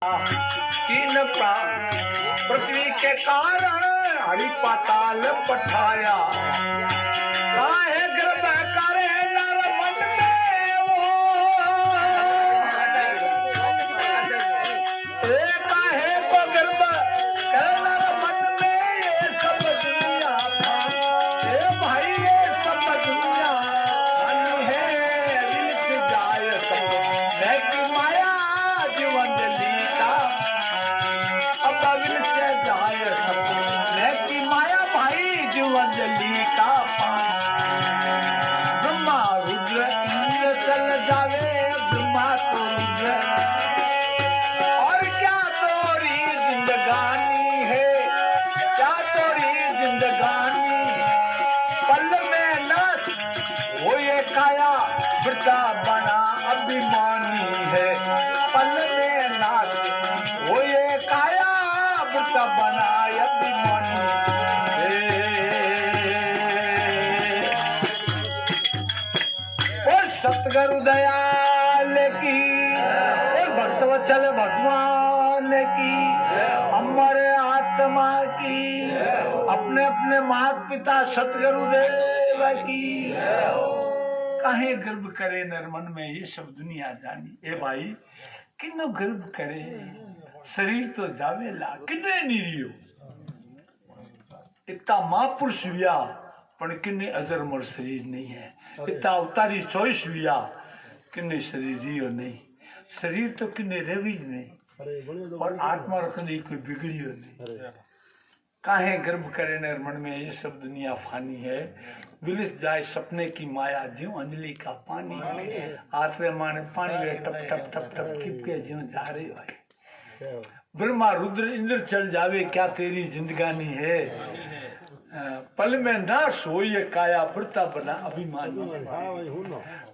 तीन प्राण पृथ्वी के कारण हरि पाताल पठाया, काहे गर्भ करे नर मन में वो, काहे को गर्भ करे नर मन में ये सब दुनिया, भाई ये सब दुनिया है मिलत जाए सब, मैं की माया जीवन लीला अब मिलत जाए सब, मैं की माया भाई जीवन लीला। ब्रह्मा रुद्र इंद्र चल जावे, ब्रह्मा तो रुद्र और क्या तोरी जिंदगानी है, क्या तोरी जिंदगानी, पल में नाश वो ये काया वृथा बना अभिमानी है, पल में नाश वो ये काया वृथा बना अभिमानी है। सतगुरु दयाल की, भक्तवत्सल भगवान की, हमारे आत्मा की, अपने अपने माता पिता सतगुरुदेव की, काहे गर्व करे नर मन में ये सब दुनिया जानी। ए भाई किन्नो गर्व करे, शरीर तो जावेला किन्ने निरियो, इतना महापुरुष विया पण किन्ने अजरमर शरीर नहीं है, इतना अवतारी चोइस विया किन्ने शरीर रियो नहीं, शरीर तो किन्ने रेवी नहीं और आत्मा रखने कोई बिगड़ियो नहीं। काहे गर्व करे नर मन में ये सब दुनिया फानी है, विलिस जाए सपने की माया ज्यों अंजलि का पानी, आत्रे माने पानी वे टप टप टप टप टिपके ज्यों जा रही है। ब्रह्मा रुद्र इंद्र चल जावे क्या तेरी जिंदगानी है, पल में नाश हो ये काया वृथा बना अभिमानी।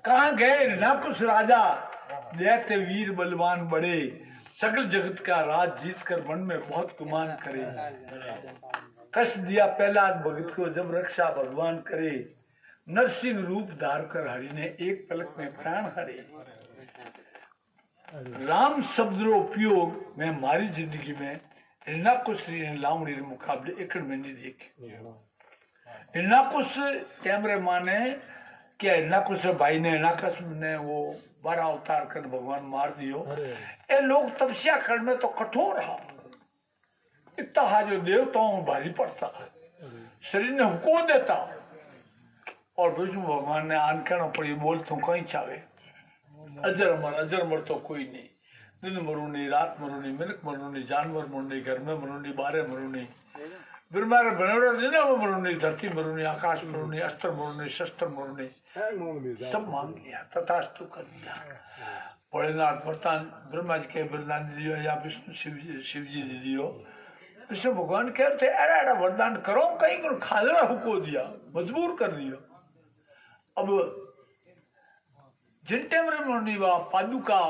कहाँ गए ना कुछ राजा देते वीर बलवान बड़े, सगल जगत का राज जीत कर मन में बहुत गुमान करे, कष्ट दिया पहला भगत को जब रक्षा भगवान करे, नरसिंह रूप धार कर हरि ने एक पलक में प्राण हरे। राम शब्द रो उपयोग मैं हमारी जिंदगी में इन्ना कुछ लावणी मुकाबले एकड़ में नहीं देखे, इन्ना कुछ कैमरे माने क्या, इन्ना कुछ भाई ने इन्ना कुछ ने वो 12 अवतार कर भगवान मार दियो। ये लोग तपस्या करने तो कठोर रहा, इतना हाजो देवताओं भारी पड़ता, शरीर ने हुको देता और विष्णु भगवान ने आन कहना पड़ी बोल तुम कहीं चाहे, अजर मर तो कोई नहीं, दिन मरू नहीं, रात मरू नहीं, मिनक मरू नहीं, जानवर मरू नहीं, घर में मरू नहीं, बारे मरू नहीं, ब्रह्मा दिन मरू नहीं, धरती मरू नहीं, आकाश मरू नहीं, अस्त्र मरू नहीं, शस्त्र मरू नहीं, सब मांग लिया तथास्तु कर दिया। भोलेनाथ वरदान ब्रह्मा जी के वरदान दियो या विष्णु शिव जी दियो, विष्णु भगवान कहते अरे अरे वरदान करो, कहीं को खादड़ा हुको दिया, मजबूर कर दियो। अब जिन टाइम रे वा पादुका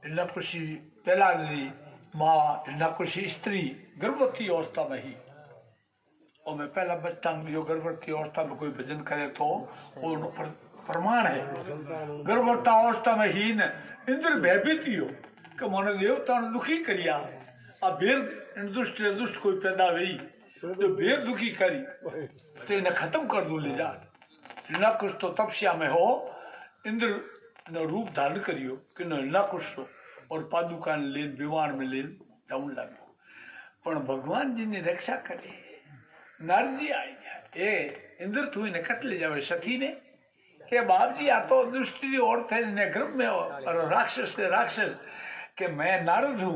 नकुशी पहला माँ नकुशी स्त्री गर्भवती अवस्था में ही, और मैं पहला बचता जो गर्भवती अवस्था में कोई भजन करे तो वो प्रमाण है। गर्भवती अवस्था में ही न इंद्र भयभीत हो कि मन देवता ने दुखी करिया, अब बेर दुष्ट कोई पैदा हुई तो बेर दुखी करी तो इन्हें खत्म कर दू ले जा। न कुछ तो तपस्या में हो, इंद्र ने रूप धारण करियो कि न कुछ तो और पादुका ने लेन विमान में लेन जाऊं लगो, पर भगवान जी ने रक्षा करे। नारद जी आई गया, ए इंद्र तू इन्हें कट ले जावे सखी ने के बाप जी आ तो दुष्टि और थे गर्भ में और राक्षस से राक्षस के मैं नारद हूँ,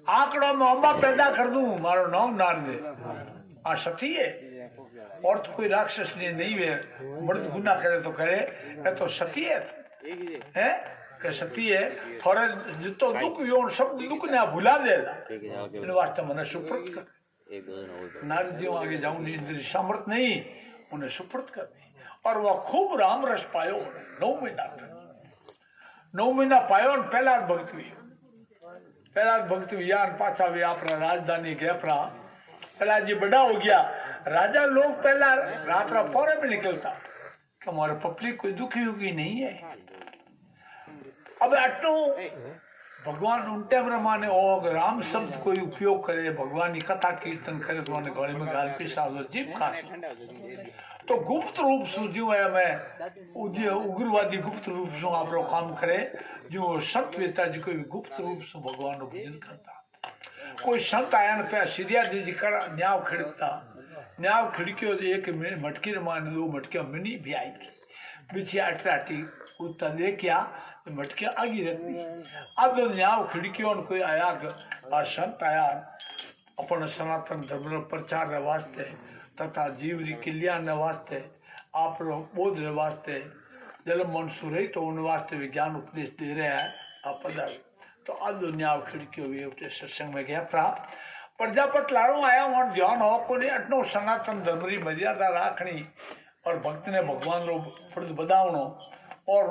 आंकड़ों में अम्बा पैदा कर दूं, मारो नाम नारद है, आ सखी है और तो कोई राक्षस नहीं है, मर्द गुना करे तो करे, ये तो सखी है के सती है, थोड़े जितो दुख योन शब्द दुख ने भुला देगा, इन वास्ते मने सुप्रत कर। नारद जी आगे जाऊं नहीं, इंद्र सामर्थ नहीं, उन्हें सुप्रत कर दी और वह खूब राम रस पायो 9 महीना तक, 9 महीना पायो। पहला भक्त भी यार पाछा भी अपना राजधानी गया, पहला जी बड़ा हो गया राजा, लोग पहला रात पौरे में निकलता कि हमारे पब्लिक कोई दुखी नहीं है। अब आटू भगवान उन टाइम माने और राम शब्द कोई उपयोग करे, भगवान की कथा कीर्तन करे तो उन्हें गले में गाल पिसा जीप खा तो गुप्त रूप से जो है मैं उग्रवादी गुप्त रूप से आप काम करे जो संत वेता जी कोई गुप्त रूप से भगवान को भजन करता। कोई संत आया न पे सीरिया जी कर न्याव खिड़कता न्याव खिड़कियों एक मटकी मान दो मटकियां मिनी भी आई बिछी अटराटी उतना देखिया मटकिया आगी रहती। अब न्याव खिड़कियों कोई आया और संत आया अपन सनातन धर्म प्रचार वास्ते तथा जीव की कल्याण वास्ते आप बोध वास्ते जल मन सुरही तो उन वास्ते विज्ञान उपदेश दे रहे हैं आप पधार। तो आज न्याव खिड़कियों भी सत्संग में गया प्राप्त प्रजापत लारो आया वहां ध्यान हो को अटनो सनातन धर्म की मर्यादा राखनी और भक्त ने भगवान रो फर्ज बधावनो और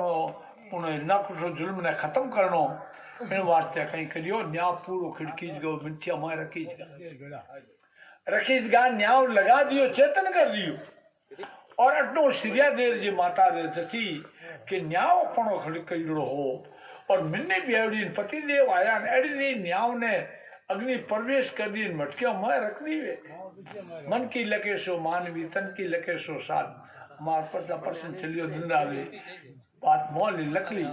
उन्हें न कुछ जुल्म ने खत्म करनो इन वास्ते कहीं करियो न्याव पूरो खिड़की गो मिंटिया मां रखीजगा न्याव लगा दियो चेतन कर दियो और अटनो सिरिया देर जी माता दे जसी कि न्याव अपनो खिड़कीड़ो हो और मिन्ने बेवड़ी पति देव आया एड़ी न्याव ने अग्नि प्रवेश कर दी मटकियों में रख दी वे मन की लके सो मानवी तन की लके सो साध मार परसन चलियो दिंदावे बात मोली लकली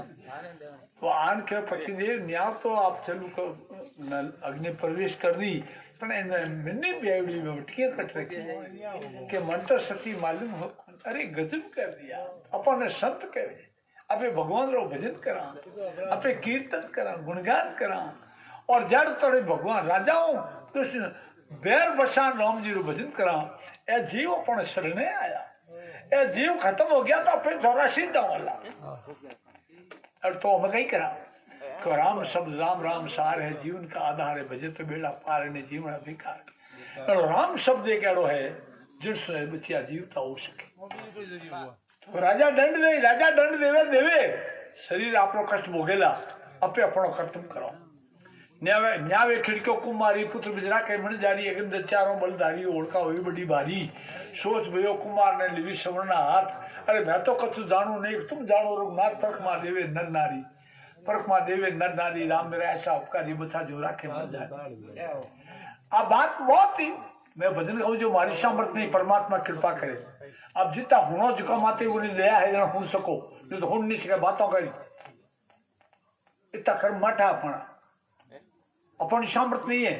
तो आन के पति देव न्याव तो आप चलू को अग्नि प्रवेश कर दी पर मिन्नी बेवड़ी में मटकियां कट रखी के मन तो सती मालूम हो अरे गजब कर दिया अपन संत कहे अपने भगवान रो भजन करा अपने कीर्तन करा गुणगान करा और जड़ तड़े भगवान राजाओं कृष्ण बैर बसान राम जी रो भजन करा ए जीव अपन शरणे आया ए जीव खत्म हो गया तो अपने चौरासी वाला और तो हम कहीं करा तो राम शब्द राम राम सार है जीवन का आधार है भजन तो बेड़ा पार ने जीवन अधिकार और राम शब्द एक एड़ो है जिससे बचिया जीवता हो सके। तो राजा दंड देवे शरीर आपनो कष्ट भोगेला अपे अपनो कर्तव्य करो न्यावे खिड़कियों कुमारी पुत्र बिजरा के मन जारी अगन चारों बलधारी ओढ़का हुई बड़ी भारी सोच भयो कुमार ने लिवी सवर्ण हाथ अरे मैं तो कछु जानू नहीं तुम जानो रघुनाथ परख मार देवे नर नारी परख मार देवे नर नारी राम मेरा ऐसा उपकारी बता जो राखे मन जाए। अब बात बहुत ही मैं भजन कहूँ जो मारी सामर्थ नहीं परमात्मा कृपा करे अब जितना हुनो जुका माते वो नहीं दया है हो सको जो तो हुन नहीं सके बातों करी इतना कर्म मठा अपना अपन सामर्थ नहीं है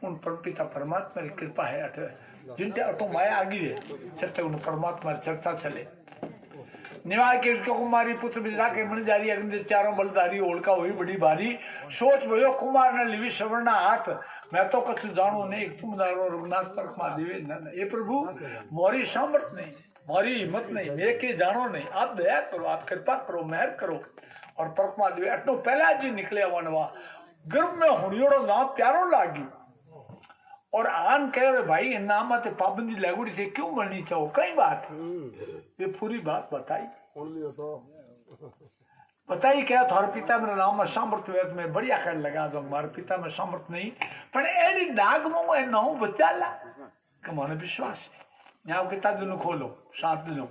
उन पर पिता परमात्मा की कृपा है जिनते अटो माया आगी है चलते उन परमात्मा चर्चा चले निवाय के कुमारी पुत्र बिजरा के मन जारी अग्नि चारों बलधारी ओढ़का हुई बड़ी भारी सोच भयो कुमार ने लिवी सवर्ण हाथ मैं तो कछु जानू नहीं तुम दारो रघुनाथ परख मार देवे न ये प्रभु मोरी सामर्थ नहीं मोरी हिम्मत नहीं मैं के जानो नहीं आप दया करो आप कृपा करो मेहर करो और परख मार देवे अटो पहला जी निकले वनवा गर्भ में हुड़ियोड़ो नाम प्यारो लागी और आन कह रहे भाई नाम आते पाबंदी लागूड़ी से क्यों बननी चाहो कई बात ये पूरी बात बताई क्या थारे पिता मेरा नाम में सामर्थ वेद में बढ़िया कर लगा दो हमारे पिता में सामर्थ नहीं पर एडी दाग में नौ बचा ला कमाने विश्वास न्याव कितना दिनों खोलो 7 दिनों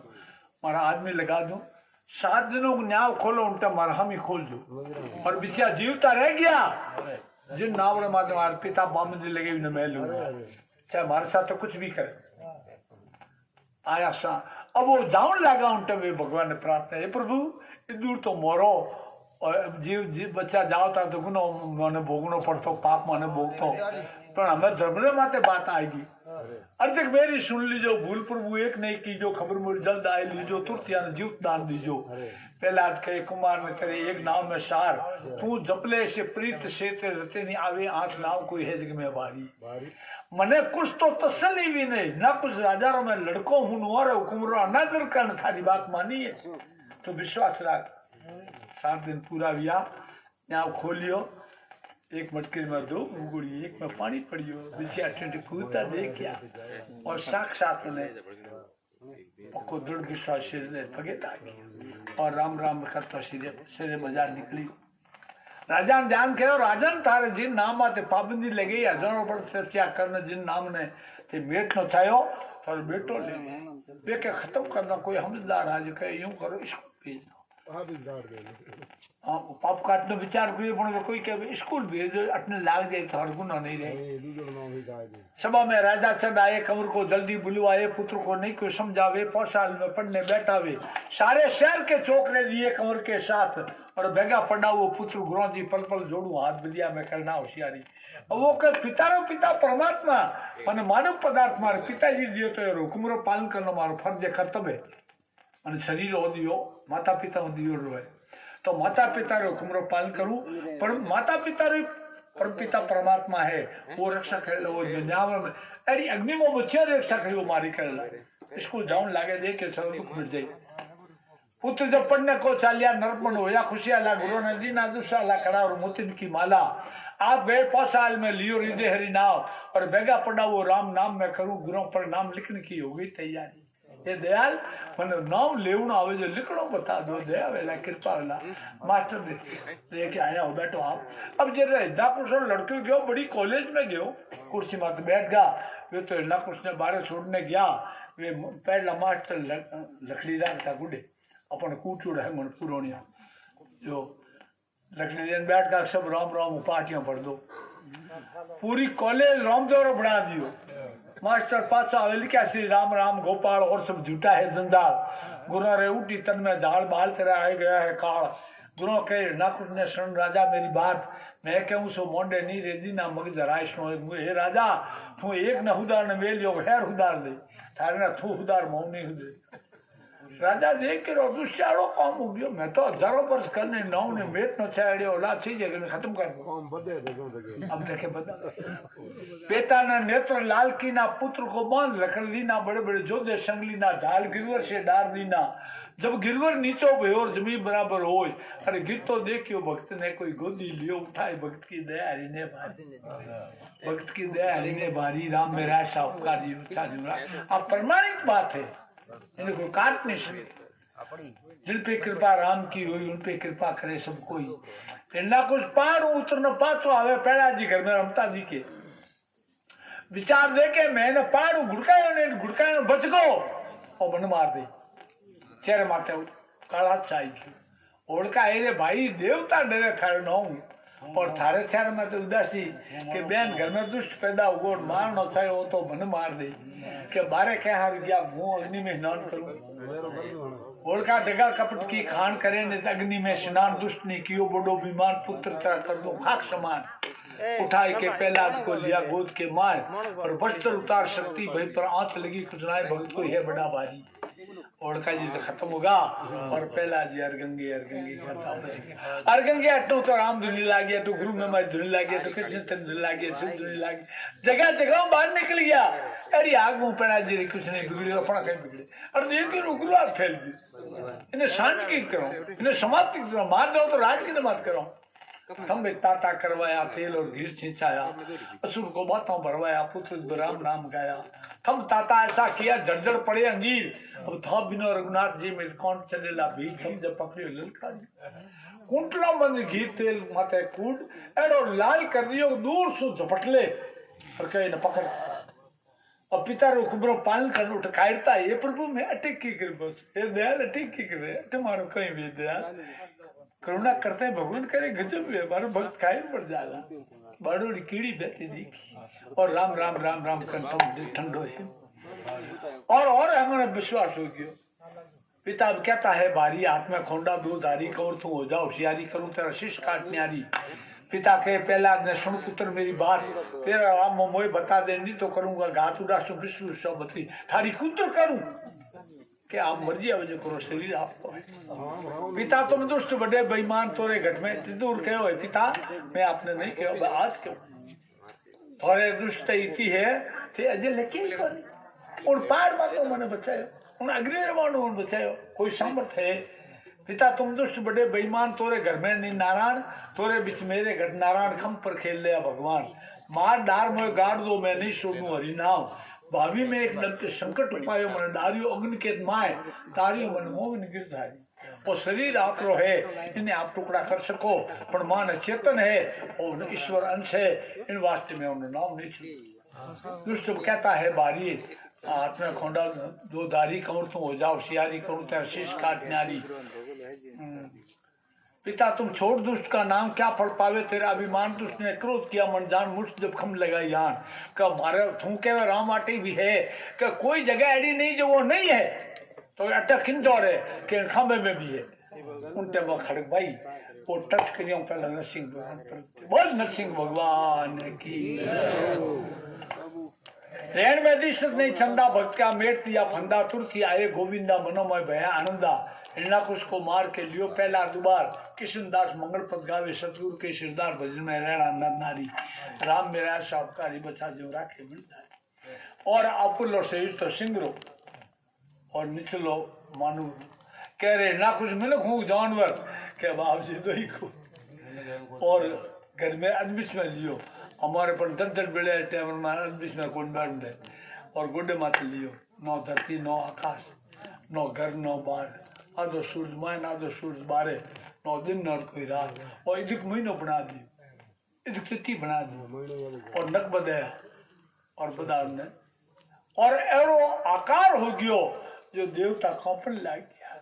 मारा आदमी लगा दूं 7 दिनों न्याव खोलो उनका मारा हम ही खोल दो और बिछिया जीवता रह गया जिन नावरे माते हमारे पिता बामंदी लगे भी न मैं लूंगा चाहे हमारे साथ तो कुछ भी करे आया सा अब वो जान लगा उनटे में भगवान ने प्रार्थना है प्रभु दूर तो मोरो और जीव बच्चा जाओ था तो गुनो मैंने भोगनो पड़तो पाप मैंने भोगतो पर हमें धर्म माते बात आएगी अरे तक मेरी सुन लीजो भूल प्रभु एक नहीं कीजो खबर मुझे जल्द आए लीजो तुरतिया जीव दान दीजो पहला कहे कुमार ने करे एक नाव में सार तू जपले से प्रीत से रते नहीं आवे 8 नाव कोई है जग में बारी मने कुछ तो तसली भी नहीं ना कुछ राजारों में लड़कों हूं और हुकुमरो अनादर करने थारी बात मानी है तो विश्वास रख 7 दिन पूरा हुआ नाव खोलियो एक मटके में 2 गुड़ी एक में पानी पड़ियो बिछिया ठंडी कूदता देख क्या और साक्षात ने पक्को दृढ़ विश्वास ने भगेता और राम राम करता सिरे बाजार निकली राजा ने जान के राजन थारे जिन नाम आते पाबंदी लगी हजारों पर चर्चा करने जिन नाम ने ते मेट न थायो थारो बेटो ले वे के खत्म करना कोई समझदार आज कहे यूं करो इसको भेज दो पाप काटने विचार करिए पण कोई के स्कूल भेजो अटने लाग जाए तो हर गुना नहीं रहे। सभा में राजा चढ़ाए कंवर को जल्दी बुलवाए पुत्र को नहीं कोई समझावे पौसाल में पढ़ने बैठावे सारे शहर के चौकरे लिए कंवर के साथ और बेगा पढ़ा वो पुत्र गुरु जी पल पल जोड़ू हाथ विद्या में करना होशियारी। वो कर पितारो पिता परमात्मा मन मानव पदार्थ मारे पिताजी दियो तो हुकुम रो पालन करना मारो फर्ज कर्तव्य है और शरीर हो दियो माता पिता हो दियो रोए तो माता पिता रो हुकुम रो पालन करूं पर माता पिता रो पर पिता परमात्मा है वो रक्षा करे वो दुनिया में अरे अग्नि में बच्चे रक्षा करे वो मारी करे स्कूल जाऊं लागे दे के चलो दुख मिट जाए। पुत्र जब पढ़ने को चालिया नरपण होया खुशियां ला गुरु ने दीना दूसरा ला कड़ा और मोतिन की माला आप गए 5 साल में लियो हृदय हरि नाम और बेगा पढ़ा वो राम नाम में करूं गुरु पर नाम लिखने की हो गई तैयारी। ये दयाल मैंने नाम लेवना आवे जो लिखनो बता दो दया वेला कृपा वेला मास्टर लेके आया हो बैठो आप। अब जे हिंदा कुछ लड़के गयो बड़ी कॉलेज में गयो कुर्सी में बैठ गया वे तो हिंदा कुछ ने बारे छोड़ने गया वे पहला मास्टर लकड़ी राग था गुडे अपन कूटूड़ है मन पुरोनिया जो लकड़ी देन बैठ कर सब राम राम पार्टियां पढ़ दो पूरी कॉलेज राम दौरा बढ़ा दियो मास्टर पाचा आवे लिखा श्री राम राम गोपाल और सब झूठा है जंजाल गुरु रे उठी तन में झाड़ बाल तेरा आ गया है काल गुरु कहे ना कुछ ने सुन राजा मेरी बात मैं कहूँ सो मोंडे नहीं रेदी ना मग जराइश नो हे राजा तू एक न हुदार न वेल योग हैर हुदार दे थारे ना तू हुदार मोह नहीं हुदे राजा देख के दुष्चारो काम हो गयो मैं तो हजारों वर्ष करने नाव ने मेट नो छाड़ियो लाठी जगह खत्म कर दो। अब देखे बता पिता ने नेत्र लाल की ना पुत्र को बांध रखल ली ना बड़े बड़े जोधे संगली ना ढाल गिरवर से डार दी ना जब गिरवर नीचो भयो और जमीन बराबर हो अरे गिर तो देखियो भक्त ने कोई गोदी लियो उठाए भक्त की दया हरि ने भारी भक्त की दया हरि ने भारी राम मेरा ऐसा उपकार जी उठा दूंगा। अब प्रमाणिक बात है इन्हें कोई काट नहीं सकते जिन पे कृपा राम की हुई उन पे कृपा करे सब कोई इन्ना कुछ पार उतरना पाचो आवे पहला जी घर में रमता जी के विचार देके मैंने पार घुड़कायो बच गो और मन मार दे चेहरे माथे काला चाहिए ओढ़का रे भाई देवता डरे थारे न और थारे शहर में तो उदासी के बेन घर में दुष्ट पैदा हुआ मार न थे वो तो मन मार दे के बारे कह हार गया मुंह अग्नि में स्नान करूं ओढ़का डगा कपट की खान करे ने अग्नि में स्नान दुष्ट ने कियो बड़ो बीमान पुत्र तरह कर दो खाक समान उठाई के पहला को लिया गोद के मार और बस्तर उतार शक्ति भई पर आंच लगी कुछ नाय भक्त को है बड़ा भारी ओढ़का जी तो खत्म होगा और पहला जी अरगंगे अटो तो राम धुनी लागी तो गुरु में मैं धुनी लागी तो कृष्ण धुनी लागी शिव धुनी लागी जगह जगह बाहर निकल गया अरे आग मुंह पड़ा जी कुछ नहीं बिगड़े अपना कहीं बिगड़े और देखिए उग्रवाद फैल गई इन्हें शांत की करो इन्हें समाप्त की करो मार दो तो राज की मत करो थम ताता करवाया तेल और घी छिंचाया असुर को बातों भरवाया पुत्र राम नाम गाया थम ताता ऐसा किया जर्जर पड़े अंगीर अब था बिना रघुनाथ जी में कौन चलेला भी थम जब पकड़ियो ललका जी कुंटला बंद घी तेल माथे कूट एडो लाल कर दियो दूर सु झपटले और कहे न पकड़ अब पिता रो कुबरो पालन कर उठ कायरता ये प्रभु में अटक की कर बस ये दयाल अटक की करे तुम्हारो कहीं भी दयाल करुणा करते भगवान करे गजब है मारो भक्त खाए पड़ जाला बड़ोड़ी कीड़ी बैठी देखी और राम राम राम राम कंठम ठंडो है और हमारा विश्वास हो गया पिता अब कहता है बारी हाथ में खोंडा दो धारी कौर तू हो जाओ होशियारी करूं तेरा शीश काटने आ रही पिता कहे पहला ने सुन पुत्र मेरी बात तेरा राम मोह बता दे नहीं तो करूंगा घात उदासु विष्णु सब बतरी थारी कुत्र करूं कि आप मर्जी आवजे करो शरीर आपको पिता तुम दुष्ट बड़े बेईमान तोरे घट में दूर कहो है पिता मैं आपने नहीं कहो आज क्यों थोड़े दुष्ट इति है थे अजय लेकिन और पार मातो मैंने बचायो उन अग्नि मानो बचायो कोई समर्थ है पिता तुम दुष्ट बड़े बेईमान तोरे घर में नहीं नारायण तोरे बीच मेरे घर नारायण खम पर खेल लिया भगवान मार डार मोए गाड़ दो मैं नहीं सुनू हरि नाम भावी में एक दल के संकट उपायो मन डारियो अग्नि के माए तारियो मन मोह गिरधारी और शरीर आप रो है इन्हें आप टुकड़ा कर सको पर मान चेतन है और ईश्वर अंश है इन वास्ते में उन्हें नाम नहीं दुष्ट कहता है बारी हाथ में खोंडा दो दारी कहूँ तुम हो जाओ सियारी करूँ तेरा शीश काट न्यारी पिता तुम छोड़ दुष्ट का नाम क्या फल पावे तेरा अभिमान दुष्ट ने क्रोध किया मन जान मुष्ट जब खम लगाई यान का मारे थू के राम आटी भी है कि कोई जगह ऐसी नहीं जो वो नहीं है तो अटक इंदौर है कि खंबे में भी है उनटे वो खड़क भाई वो टच करियो पहले नरसिंह भगवान बोल नरसिंह भगवान की रेण में दिशत नहीं चंदा भक्त का मेट दिया फंदा तुरती आए गोविंदा मनोमय भया आनंदा हिरणाकुश को मार के लियो पहला दुबार कृष्णदास मंगल पद गावे सतगुरु के सिरदार भजन में रहना नर नारी राम मेरा सावकारी बचा जो राखे मिलता और अपुलो से तो सिंगरो और निचलो मानु कह रहे ना कुछ मिलो खूब जानवर के बाप जी दो ही को और घर में अदबिश में लियो हमारे पर दर बेड़े टाइम में अदबिश में कौन बैठ दे और गुड्डे माथे लियो नौ धरती नौ आकाश नौ घर नौ बार आधो सूरज मायन आधो सूरज बारे नौ दिन और कोई रात और इधक महीनों बना दी इधक तिथि बना दी और नक बदाया और बदा ने और एड़ो आकार हो गयो जो देवता कौपन लाग गया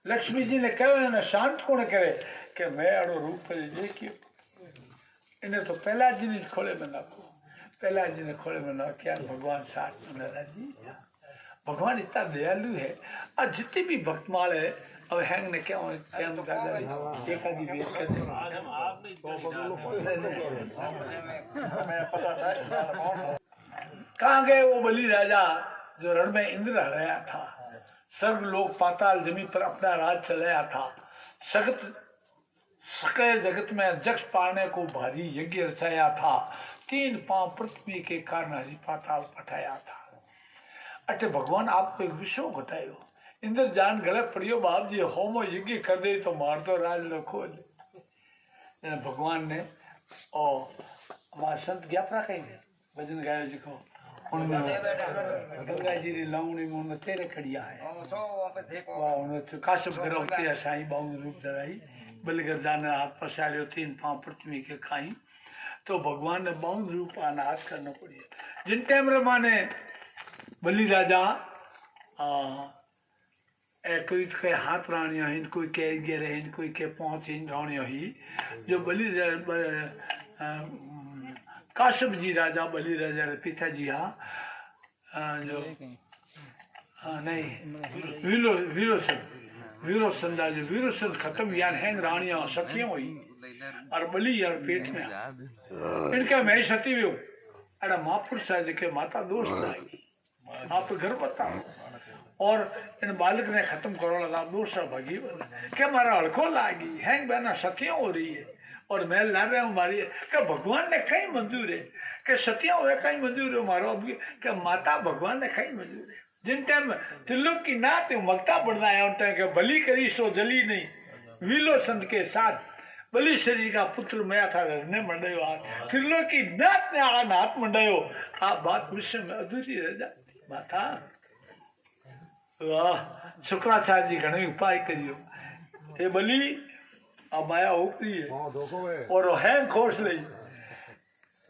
लक्ष्मी जी ने कहो ने शांत कौन करे कि मैं एड़ो रूप करे देखियो इन्हें तो पहला जी ने खोले में नाखो पहला जी ने खोले में ना क्या भगवान साथ में राजी भगवान इतना दयालु है और जितने भी भक्तमाल है अब हैंग ने क्या एक आदि वेद कर कहाँ गए वो बलि राजा जो रण में इंद्र हराया था स्वर्ग लोक पाताल जमीन पर अपना राज चलाया था सकल जगत में जक्ष पाने को भारी यज्ञ रचाया था 3 पांव पृथ्वी के कारण हरि पाताल पठाया था अच्छा भगवान आपको एक विषय बतायो इंद्र जान गलत पड़ियो बाप जी होमो यज्ञ कर दे तो मार दो राज लो खोल भगवान ने और हमारे संत ज्ञापना कहेंगे भजन गायो जी को गंगा जी री लावणी में उन्हें तेरे खड़िया है वाह उन्हें काश्यप गर्भवती साई बाऊ रूप धराई बलिगर जाने हाथ पसारियो 3 पांव पृथ्वी के खाई तो भगवान ने बाऊ रूप अनाथ करना पड़ी जिन टाइम रे माने बलि राजा कोई के हाथ राणियों हिंद कोई के गिरे हिंद कोई के पहुंच हिंद राणियों ही जो बलि काश्यप जी राजा बलि राजा रे पिताजी जो नहीं वीरोसन राजा वीरोसन खत्म यार हैं राणियों सखियों हुई और बलि यार पेट में इनका मैं सती भी हूँ अरे महापुरुष है जिके माता दोष लाएगी आप घर बताओ और इन बालक ने खत्म करो लगा दूसरा भगी क्या हमारा हड़को लागी हैंग बहना सतियां हो रही है और मैं ला रहा हूँ मारी क्या भगवान ने कहीं मंजूर है क्या सतियां हो कहीं मंजूर है मारो अभी क्या माता भगवान ने कहीं मंजूर है जिन टाइम तिल्लुक की नात मक्ता बढ़ना है उन टाइम क्या बलि करी सो जली नहीं विलो संत के साथ बलि शरीर का पुत्र मैं था ने मंडायो हाथ तिल्लुक की नात ने आ नाथ मंडायो आप बात विश्व में अधूरी रह जाती माता वाह शुक्राचार्य जी घणे उपाय करियो ये बलि आ माया ऊपरी है और है खोस ली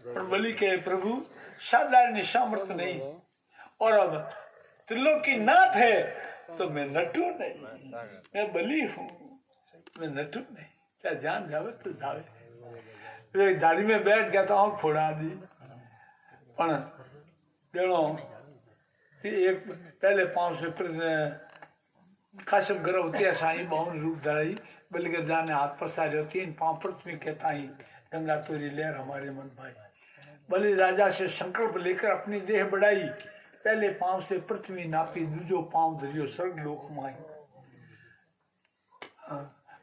पर बलि के प्रभु साधारण सामर्थ्य नहीं और अब त्रिलोक की नाथ है तो मैं नटू नहीं मैं बलि हूँ मैं नटू नहीं क्या जान जावे तो जावे एक दाढ़ी में बैठ गया तो आँख फोड़ा दी पर एक पहले 5 से काश्यप गर्भवती साई बावन रूप धराई बलिगर जाने हाथ पसारे 3 पांव पृथ्वी के ताई गंगा तोरी लहर हमारे मन भाई बलि राजा से संकल्प लेकर अपनी देह बढ़ाई पहले पांव से पृथ्वी नापी दूजो पांव धरियो स्वर्ग लोक माई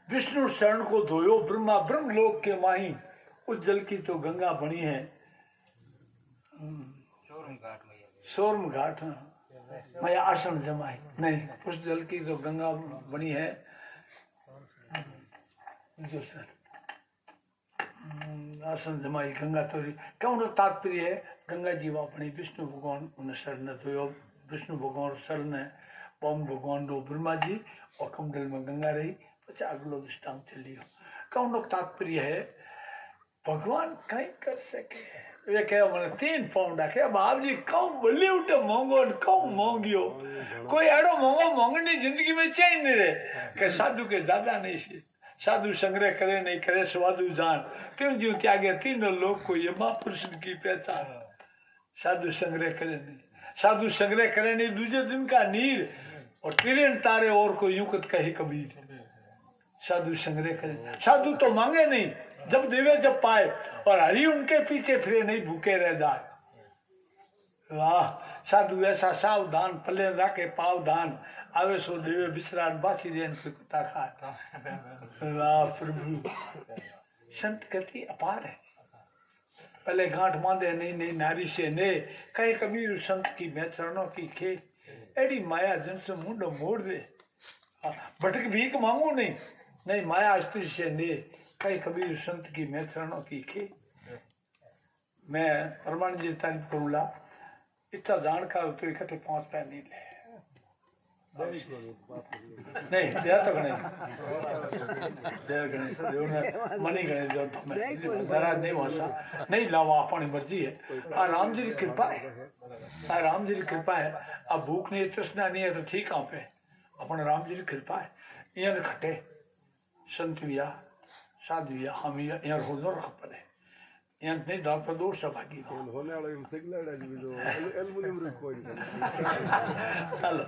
विष्णु शरण को धोयो ब्रह्मा ब्रह्म लोक के माही उस जल की तो गंगा बनी है सोरम घाट मैं आश्रम जमाई नहीं उस जल की जो गंगा बनी है जो सर आश्रम जमाई गंगा तोरी क्यों तात्पर्य है गंगा जी अपनी विष्णु भगवान उन्हें शरण धोयो विष्णु भगवान शरण ओम भगवान रो ब्रह्मा जी और कमंडल में गंगा रही पचा अगलो दृष्टांत चलियो कौन तात्पर्य है भगवान कई कर सके। वे कहे मैंने 3 पाउंड आखे बाप जी कौ बोली उठे मोंगो कौ मोंगियो कोई एडो मोंगो मोंगनी जिंदगी में चाहिए नहीं रहे के साधु के ज्यादा नहीं से साधु संग्रह करे नहीं करे स्वादु जान क्यों जो त्यागे तीनों लोग को ये महापुरुष की पहचान। साधु संग्रह करे नहीं साधु संग्रह करे नहीं दूसरे दिन का नीर और तिरन तारे और को यूं कही कबीर। साधु संग्रह करे साधु तो मांगे नहीं जब देवे जब पाए और हरि उनके पीछे फिरे नहीं भूखे रह जाए। वाह साधु ऐसा सावधान पले राखे पावधान आवे सो देवे विश्राट बासी देन कुत्ता खाता। वाह प्रभु संत गति अपार है। पहले गांठ बांधे नहीं नहीं नारी से ने कहे कबीर संत की मैं चरणों की खे एडी माया जन से मुंडो मोड़ दे भटक भीख मांगू नहीं नहीं माया स्त्री से ने कई कबीर संत की मैं चरणों की खे। मैं परमाण जी तारीफ करूंगा इतना जानकार तो इकट्ठे 5 पैर नहीं ले नहीं दिया तो गणेश देव गणेश मनी गणेश जो नाराज नहीं होता नहीं लावा अपनी मर्जी है। आ राम जी की कृपा है आ राम जी की कृपा है। अब भूख नहीं तृष्णा नहीं है तो ठीक आप है अपन राम जी की कृपा है। यहाँ खटे संत विया साधु विया हम यहाँ रोजो रख पड़े यहाँ नहीं डॉक्टर दो सभागी होने वाले सिग्नल है जो एल्युमिनियम रिकॉर्ड चलो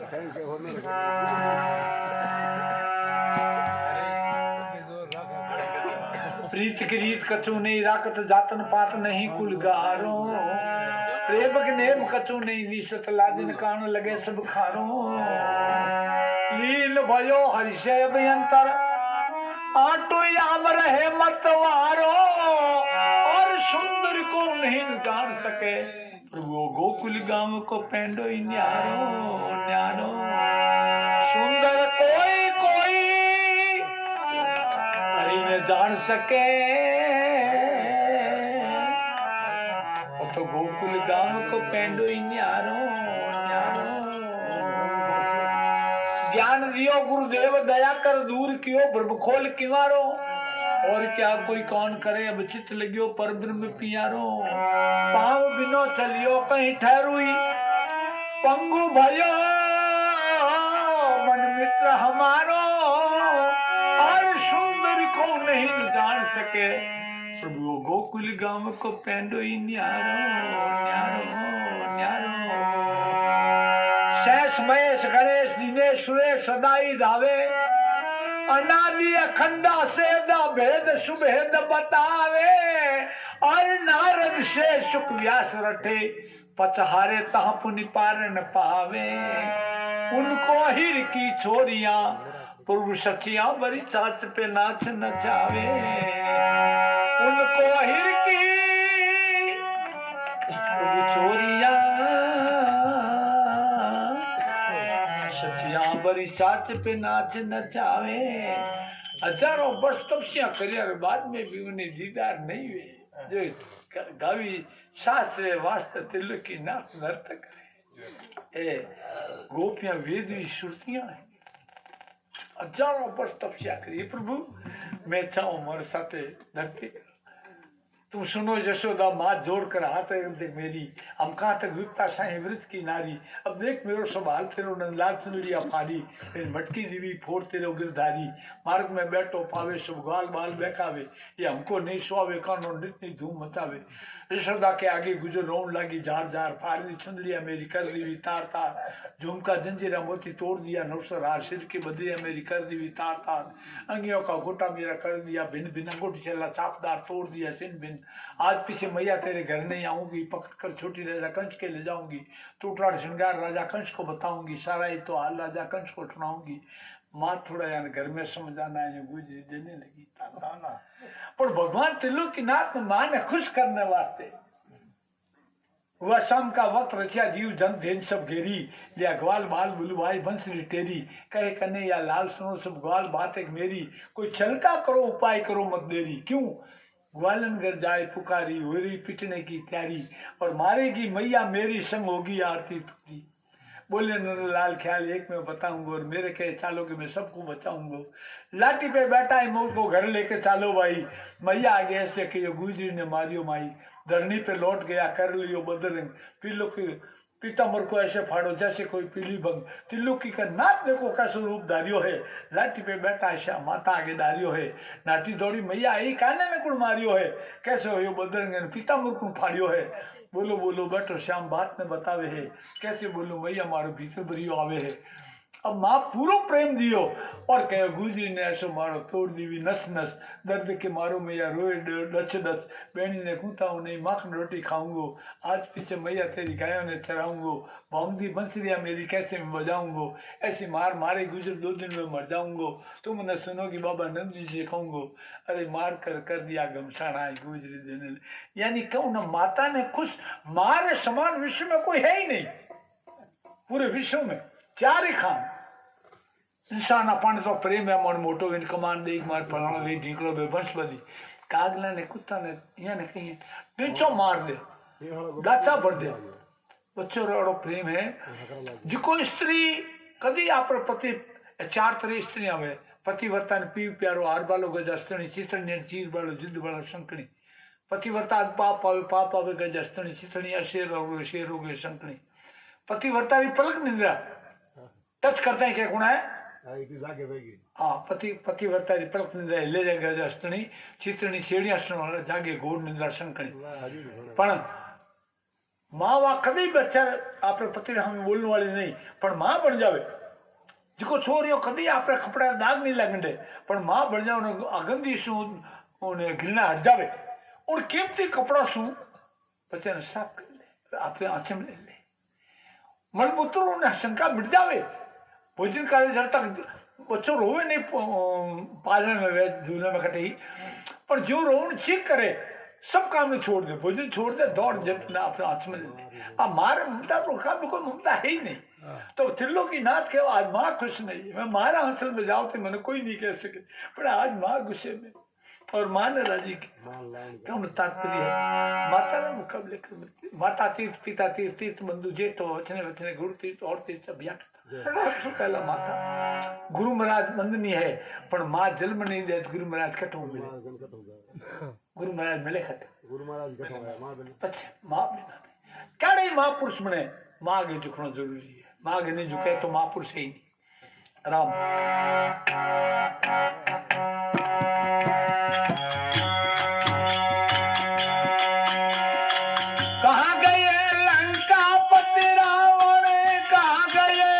प्रीत की रीत कछु नहीं राकत जातन पात नहीं कुल गारो प्रेम के नेम कछु नहीं विसत लादिन कान लगे सब खारो लील भयो हरिषय अभयंतर आटो याम रहे मतवारो और सुंदर को नहीं जान सके प्रभु गोकुल गांव को पेंडो न्यारो न्यारो सुंदर कोई कोई हरि में जान सके तो गोकुल गांव को पेंडो न्यारो न्यारो। ज्ञान दियो गुरुदेव दया कर दूर कियो ब्रह्म खोल किवारो और क्या कोई कौन करे अब चित लगियो पर ब्रह्म पियारो पाँव बिनो चलियो कहीं ठहरुई पंगु भयो मन मित्र हमारो और सुंदर को नहीं जान सके प्रभु गोकुल गांव को पेंडो न्यारो न्यारो न्यारो। शेष महेश गणेश दिनेश सुरेश सदाई धावे अनादि अखंडा से भेद सुभेद बतावे और नारद से सुख व्यास रटे पचहारे तह पुनि पार न पावे उनको हिर की छोरियां पूर्व सचिया बड़ी चाच पे नाच नचावे उनको हिर की छोरियां बड़ी साच पे नाच नचावे। हजारों वर्ष तपस्या कर बाद में भी उन्हें दीदार नहीं हुए जो गावी शास्त्र वास्ते तिलक की नाच नर्तक करे ए गोपियां वेदी श्रुतियां हजारों वर्ष तपस्या करी प्रभु मैं चाहूं हमारे साथ धरती तुम सुनो यशोदा माँ जोड़कर हाथ देख मेरी हम कहाँ तक विपता साई वृत की नारी अब देख मेरो सवाल तेरो नंदलाल सुनलिया फाड़ी फिर मटकी दीवी फोड़ तेरो गिरधारी मार्ग में बैठो पावे सब ग्वाल बाल बहकावे ये हमको नहीं सुहावे कानो नितनी धूम मचावे यशोदा के आगे गुजर रोन लगी जार जार फाड़ी सुनलिया मेरी कर दीवी तार तार झुमका जंजीरा मोती तोड़ दिया नौसर हार सिर की बदलिया मेरी कर दीवी तार तार अंगियों का गोटा मेरा कर दिया भिन्न भिन्न अंगूठी चला चापदार तोड़ दिया सिन भिन्न आज पीछे मैया तेरे घर नहीं आऊंगी पकड़ कर छोटी राजा कंस के ले जाऊंगी टूटरा श्रृंगार राजा कंस को बताऊंगी सारा ही तो हाल राजा कंस को सुनाऊंगी माँ थोड़ा यानी घर में समझाना है गुजरी देने लगी ताना पर भगवान त्रिलोक की नाथ माँ ने खुश करने वास्ते वह शाम का वक्त रचिया जीव जन धेन सब घेरी लिया ग्वाल बाल बुलवाई बंसरी टेरी कहे कन्ने या लाल सुनो सब ग्वाल बात एक मेरी कोई छलका करो उपाय करो मत देरी क्यों ग्वालन घर जाए पुकारी हो रही पिटने की तैयारी और मारेगी मैया मेरी संग होगी आरती तुझी बोले नंदलाल ख्याल एक में बताऊंगा और मेरे कहे चालो कि मैं सबको बचाऊंगा। लाठी पे बैठा है मुंह को घर लेके चालो भाई। मैया आगे ऐसे कि गुजरी ने मारियो माई, धरनी पे लौट गया कर लियो बदरंग, पिल्लो की पीताम्बर को ऐसे फाड़ो जैसे कोई पीली भंग, तिल्लू की का नाथ देखो कैसो रूप धारियो है। लाठी पे बैठा है माता आगे डारियो है, नाटी दौड़ी मैया आई काने में कुण मारियो है, कैसे हो बदरंग पीताम्बर कुण फाड़ियो है। बोलो बोलो बैठो श्याम बात में बतावे है, कैसे बोलो मैया मारो भीतर भरियो आवे है। अब माँ पूरो प्रेम दियो और कहे गुजरी ने ऐसो मारो तोड़ दीवी नस नस, दर्द के मारो मैया रोए डच डच, बेणी ने कूता नहीं माखन रोटी खाऊंगो, आज पीछे मैया तेरी गायों ने चराऊंगो, भाऊंगी बंसरिया मेरी कैसे मैं बजाऊंगो, ऐसी मार मारे गुजर 2 दिन में मर जाऊंगो, तुम न सुनोगी बाबा नंद जी से कहूंगो, अरे मार कर दिया गमसाना गुजरी देने। यानी कहूँ न माता ने खुश, मारे समान विश्व में कोई है ही नहीं, पूरे विश्व में 4 ही खान इंसान अपन तो प्रेम है मन मोटो इन कमान दे मार फलाणो दे ढीकड़ो बे वंशवदी कागला ने कुत्ता ने या ने कहीं बेचो मार दे गाचा भर दे बच्चों रो प्रेम है जिको स्त्री कदी आप पति 4 तरह स्त्री आवे पतिव्रता ने पी प्यारो हार बालो गजस्तणी चितणी चीर बालो जिद बालो शंकणी पतिव्रता पाप आवे गजस्तणी चितणी अशेर हो शेर हो गए शंकणी पतिव्रता भी पलक निंद्रा टच करते हैं क्या गुण है हाँ पतिव्रता की पलक निंद्रा ले जाएगा अष्टणी चितणी छेड़िया जागे घोड़ निंद्रा शंकणी पण माँ वा कभी बच्चा आपरे पति हम बोलने वाली नहीं पण माँ बन जावे जिको छोरियो कभी आपरे कपड़ा दाग नहीं लगने पण माँ बन जावे अगंदी शू उन्हें घृणा हट जावे और कीमती कपड़ा शू बच्चे ने साफ कर ले आपने आंखें में ले ले मलमूत्रों ने शंका मिट जावे भोजन काले जब तक बच्चों रोवे नहीं पालने में वे झूले में कटे ही पर जो रोवन चीख करे सब काम में छोड़ दे भोजन छोड़ दे दौड़ जब अपने हाथ में ले ले। अब मारे ममता तो का भी कोई ममता है ही नहीं तो त्रिलोक की नाथ के आज माँ खुश नहीं है मैं मारा आंचल में जाओ तो मैंने कोई नहीं कह सके पर आज माँ गुस्से में और माँ ने राजी की कम तात्पर्य है माता ने मुकाबले कर माता तीर्थ पिता तीर्थ तीर्थ बंधु जेठ वचने वचने गुरु तीर्थ और तीर्थ अभियान पहला माता गुरु महाराज बंदनी है पर माँ जन्म नहीं दे गुरु महाराज कट हो मिले गुरु महाराज मिले खट गुरु महाराज अच्छा माँ क्या महापुरुष बने माँ आगे झुकना जरूरी है माँ आगे नहीं झुके तो महापुरुष है ही नहीं राम कहाँ गए लंकापति रावण कहाँ गए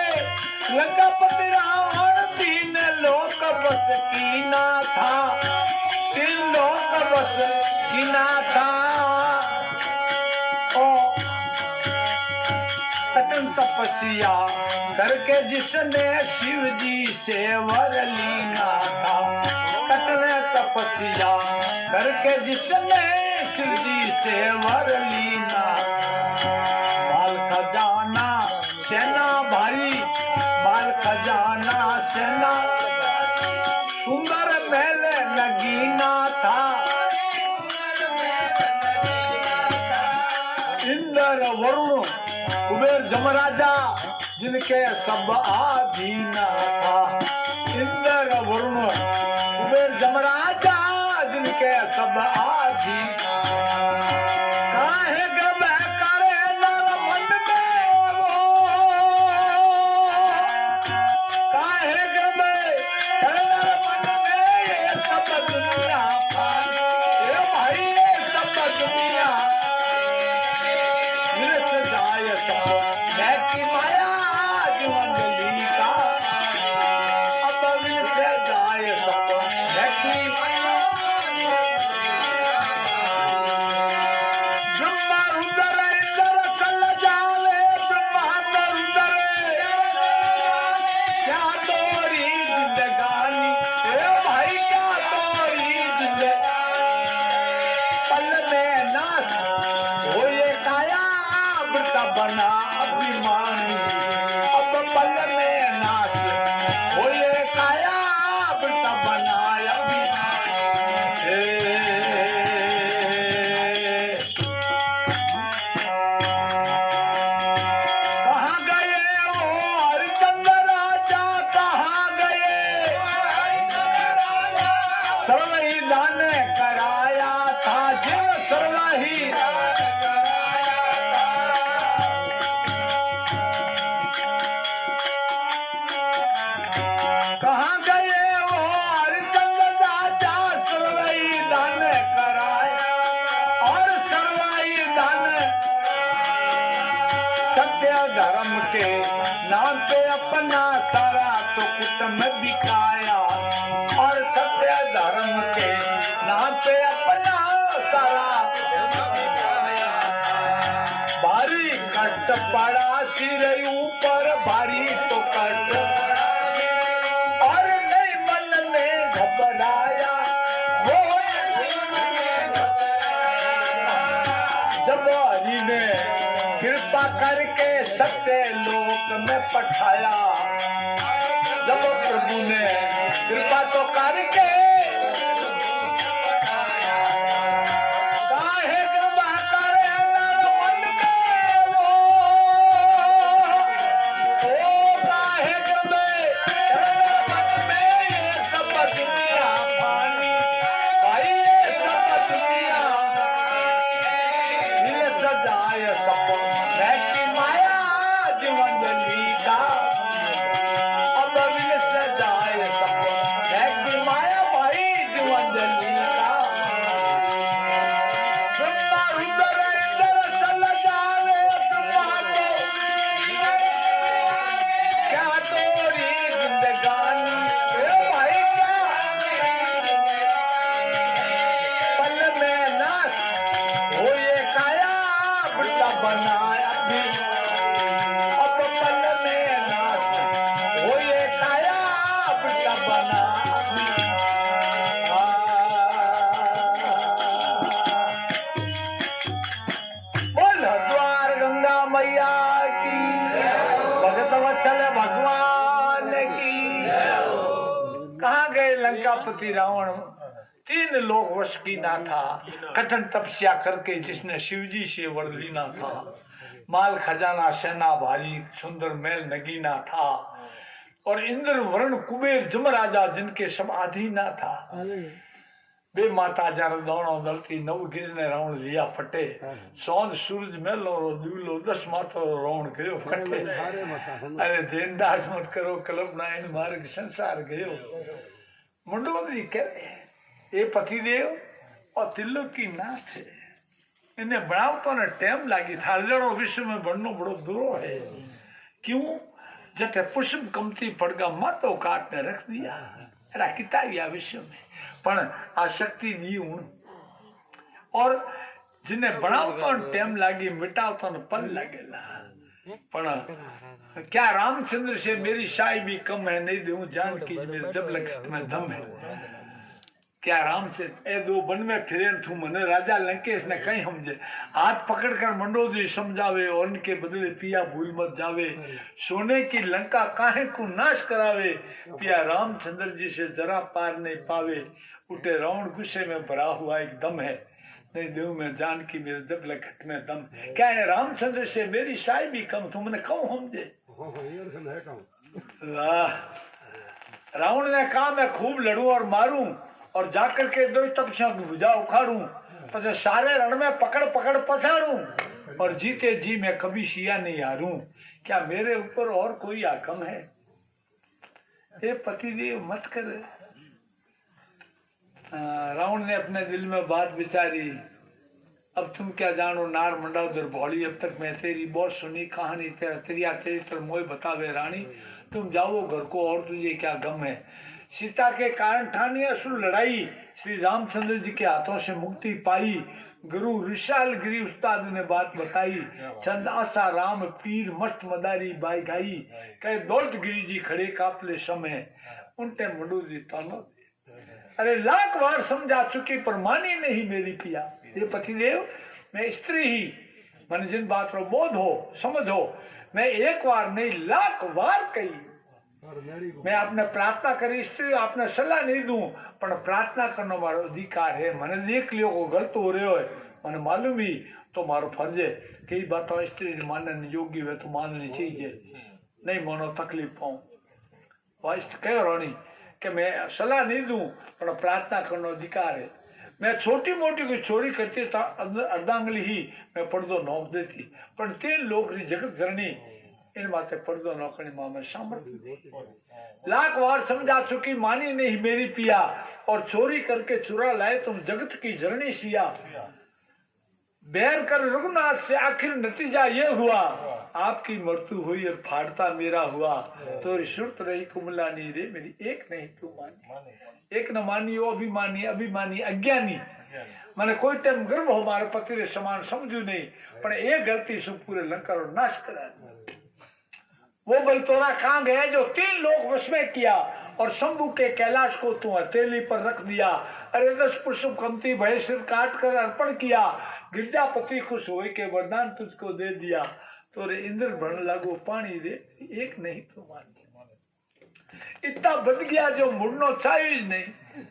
लंकापति रावण 3 लोक बस कीना था 3 लोक बस कीना था ओ कठिन तपस्या करके जिसने शिव जी से वर लीना था कठिन तपस्या करके जिसने शिव जी से वर लीना माल खजाना सेना भारी माल खजाना सेना सुंदर महल नगीना था इंद्र वरुण कुबेर जमराजा जिनके सब आधीना था इंद्र वरुण कुबेर जमराजा जिनके सब आधीना काहे गबे करे नर मन में काहे गबे करे नर मन में ये सब दुनिया ये भाई ये सब दुनिया मिलत जाए सब मैं की माया जीवन का अब मिलत जाए सब मैं की बना अभिमानी अब पल में नाच हो ये काया बता बना अभिमानी कहाँ गए सत्य धर्म के नाम पे अपना सारा तो कुटुंब दिखाया, और सत्य धर्म के नाम पे अपना सारा भारी कष्ट पड़ा सिर ऊपर भारी तो कष्ट, और नहीं मन में घबराया वो जब हरि ने कृपा करके सत्य लोक में पठाया, जब प्रभु ने कृपा तो करके काहे कृपा करे नर मन में वो, ओ काहे कृपा मन में ये सब दुनिया पानी, भाई ये सब दुनिया ये सजाए सब बैठी माया जीवंजलि का, अब विल सजाए सब बैठी माया भाई जीवंजलि का, ब्रह्मा रुद्र इंद्र सल जावे ब्रह्मा को क्या तोरी जिंदगानी, ए भाई क्या पल में नाश हो ये काया बड़ा बनाया भी, अब पल में नाश हो ये काया बड़ा बना भी। बोल द्वार गंगा मैया की, भगत वत्सल भगवान की। कहाँ गए लंकापति रावण, 3 लोक वश की ना था, कठिन तपस्या करके जिसने शिवजी से वर लीना था, माल खजाना सेना भारी सुंदर महल नगीना था, और इंद्र वरुण कुबेर जमराजा जिनके सब आधीना था, बे माता जर दोनों दलती नव गिर ने रावण लिया फटे, सौंद सूरज मेलो रो दूलो 10 माथो रावण गयो फटे, अरे देनदास मत करो कल्पना इन मार्ग संसार गयो। मंडोदरी कहे ये पतिदेव और तिल्लो की नाथ है, इन्हें बनावतो ने टाइम लागी था, हजारों विश्व में बननो बड़ो दूरो है, क्यों जटे पुष्प कमती पड़गा मातो काट ने रख दिया, एरा किताबिया विश्व में पण आ शक्ति दी हूं, और जिन्हें बनावतो ने टाइम लागी मिटावतो ने पल लागेला, पण क्या रामचंद्र से मेरी शाही भी कम है, नहीं दूं जान की मेरे जब लग में दम है, क्या राम से ए दो बन में फिरे थू मने राजा लंकेश ने कहीं समझे, हाथ पकड़कर मंडोदरी समझावे और उनके बदले पिया भूल मत जावे, सोने की लंका काहे को नाश करावे, पिया रामचंद्र जी से जरा पार नहीं पावे, उठे रावण गुस्से में भरा हुआ एक दम है, नहीं देव में जान की मेरे जब लखट में दम, क्या है रामचंद्र से मेरी शाही भी कम, तुमने कहूँ समझे। रावण ने कहा मैं खूब लड़ू और मारूं और जाकर के 2 तपस्या की भुजा उखाड़ू, तो सारे रण में पकड़ पकड़ पछाड़ू और जीते जी मैं कभी सिया नहीं हारूं, क्या मेरे ऊपर और कोई आकम है। ये पतिदेव मत कर। रावण ने अपने दिल में बात विचारी, अब तुम क्या जानो नार मंडोदर भोली, अब तक मैं तेरी बहुत सुनी कहानी, तेरा चरित्र मोह बतावे रानी, तुम जाओ घर को और तुझे क्या गम है। सीता के कारण ठानी असुर लड़ाई, श्री रामचंद्र जी के हाथों से मुक्ति पाई, गुरु विशाल गिरी उस्ताद ने बात बताई, चंद आशा राम पीर मस्त मदारी बाई गाई, कहे दौलत गिरी जी खड़े कापले समय, उनटे मंडोदरी तानो, अरे लाख बार समझा चुकी पर मानी नहीं मेरी पिया। ये पतिदेव मैं स्त्री ही, मन जिन बात रो बोध हो समझ हो, मैं एक बार नहीं लाख बार कही, मैं आपने प्रार्थना करी स्त्री आपने सलाह नहीं दूं, पर प्रार्थना करना मारो अधिकार है, मैंने देख लियो को गलत हो रहे हो, मैंने मालूम ही तो मारो फर्ज है, कई बातों स्त्री मानने योग्य है तो माननी चाहिए, नहीं मानो तकलीफ पाऊं। वाइस्ट कह रानी कि मैं सलाह नहीं दूं पर प्रार्थना करना अधिकार है, मैं छोटी मोटी कोई चोरी करती था अर्धांगली ही मैं पर्दो नौक देती, पर 3 लोग जगत धरनी इन बातें पर्दो नौकरी मां में सामर्थ्य, लाख बार समझा चुकी मानी नहीं मेरी पिया, और चोरी करके चुरा लाए तुम जगत की झरनी सिया, बैर कर रघुनाथ से आखिर नतीजा ये हुआ, आपकी मृत्यु हुई और फाड़ता मेरा हुआ, तो सुरत रही कुमलानी रे मेरी, एक नहीं तू मानी। एक न मानी वो अभिमानी, अभिमानी अज्ञानी। मैंने कोई टाइम गर्व हो मारे पति रे समान समझू नहीं, पर एक गलती से पूरे लंका और नाश करा। वो बलतोरा कहाँ गया जो 3 लोग वश में किया, और शंभू के कैलाश को तू हथेली पर रख दिया। अरे 10 पुष्प कमती भय सिर काट कर अर्पण किया, गिरजापति खुश हो के वरदान तुझको दे दिया। तो रे इंद्र भरण लागो पानी रे, एक नहीं तो मान। इतना बद गया जो मुड़नो चाहिए नहीं।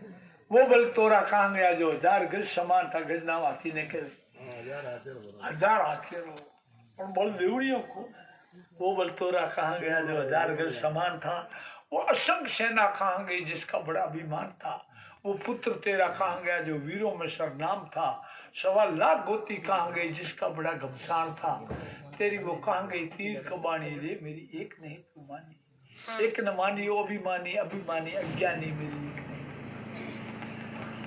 वो बलतोरा कहाँ गया जो 1000 गज समान था, गज नाम हाथी ने कह 1000 हाथी और बल देवड़ियों को। वो बलतोरा कहाँ गया जो 1000 गज समान था। वो असंख्य सेना कहाँ गई जिसका बड़ा अभिमान था। वो पुत्र तेरा कहाँ गया जो वीरों में सरनाम था। 1.25 लाख गोती कहाँ गई जिसका बड़ा घमसान था। तेरी वो कहाँ गई तीर कबानी रे मेरी, एक नहीं तू मानी। एक न मानी वो अभिमानी, अभिमानी अज्ञानी मेरी एक नहीं।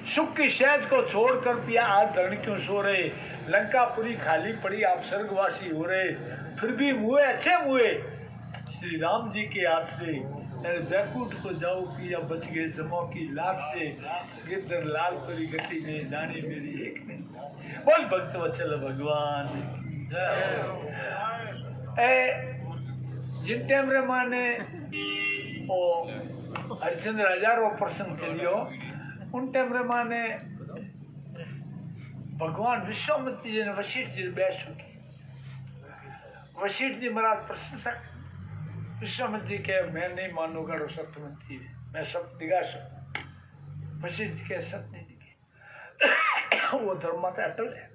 सुख की शहद को छोड़कर पिया आज धरण क्यों सो रहे। लंकापुरी खाली पड़ी आप स्वर्गवासी हो रहे। फिर भी मुए अच्छे मुए श्री राम जी के हाथ से। बैकुंठ को जाओ पिया बच गए जमो की लाख से। गिरधर लाल परी गति में जानी मेरी एक नहीं। बोल भक्त वत्सल भगवान। जिन टाइम रे माने ओ हरिश्चंद्र राजा रो प्रसंग चलियो, उन टाइम रे माने भगवान विश्वामित्र जी ने वशिष्ठ जी बैठ की। वशिष्ठ जी महाराज प्रशंसक विश्वामित्र जी के मैं नहीं मानूंगा रो सत्यवंती मैं सब दिगा सकूं। वशिष्ठ जी के सत्य जी के वो धर्म में अटल है।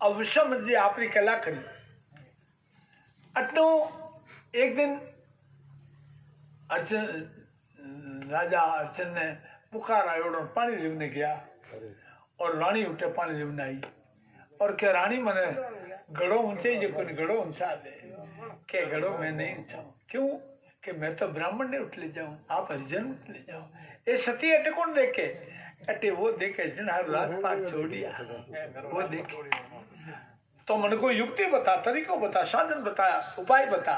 अब विश्वामित्र जी आपकी कला करी अटलो। एक दिन अर्जुन राजा अर्जुन ने पुकार आयो पानी लेने गया, और रानी उठे पानी लेने आई। और क्या रानी मने गड़ो ऊंचे जो कोई गड़ो ऊंचा दे के गड़ो मैं नहीं ऊंचा। क्यों कि मैं तो ब्राह्मण ने उठ ले जाऊं, आप हरिजन उठ ले जाओ। ये सती अटे कौन देखे, अटे वो देखे जिन हर रात पात छोड़िया वो देखे। तो मन को युक्ति बता, तरीको बता, साधन बताया, उपाय बता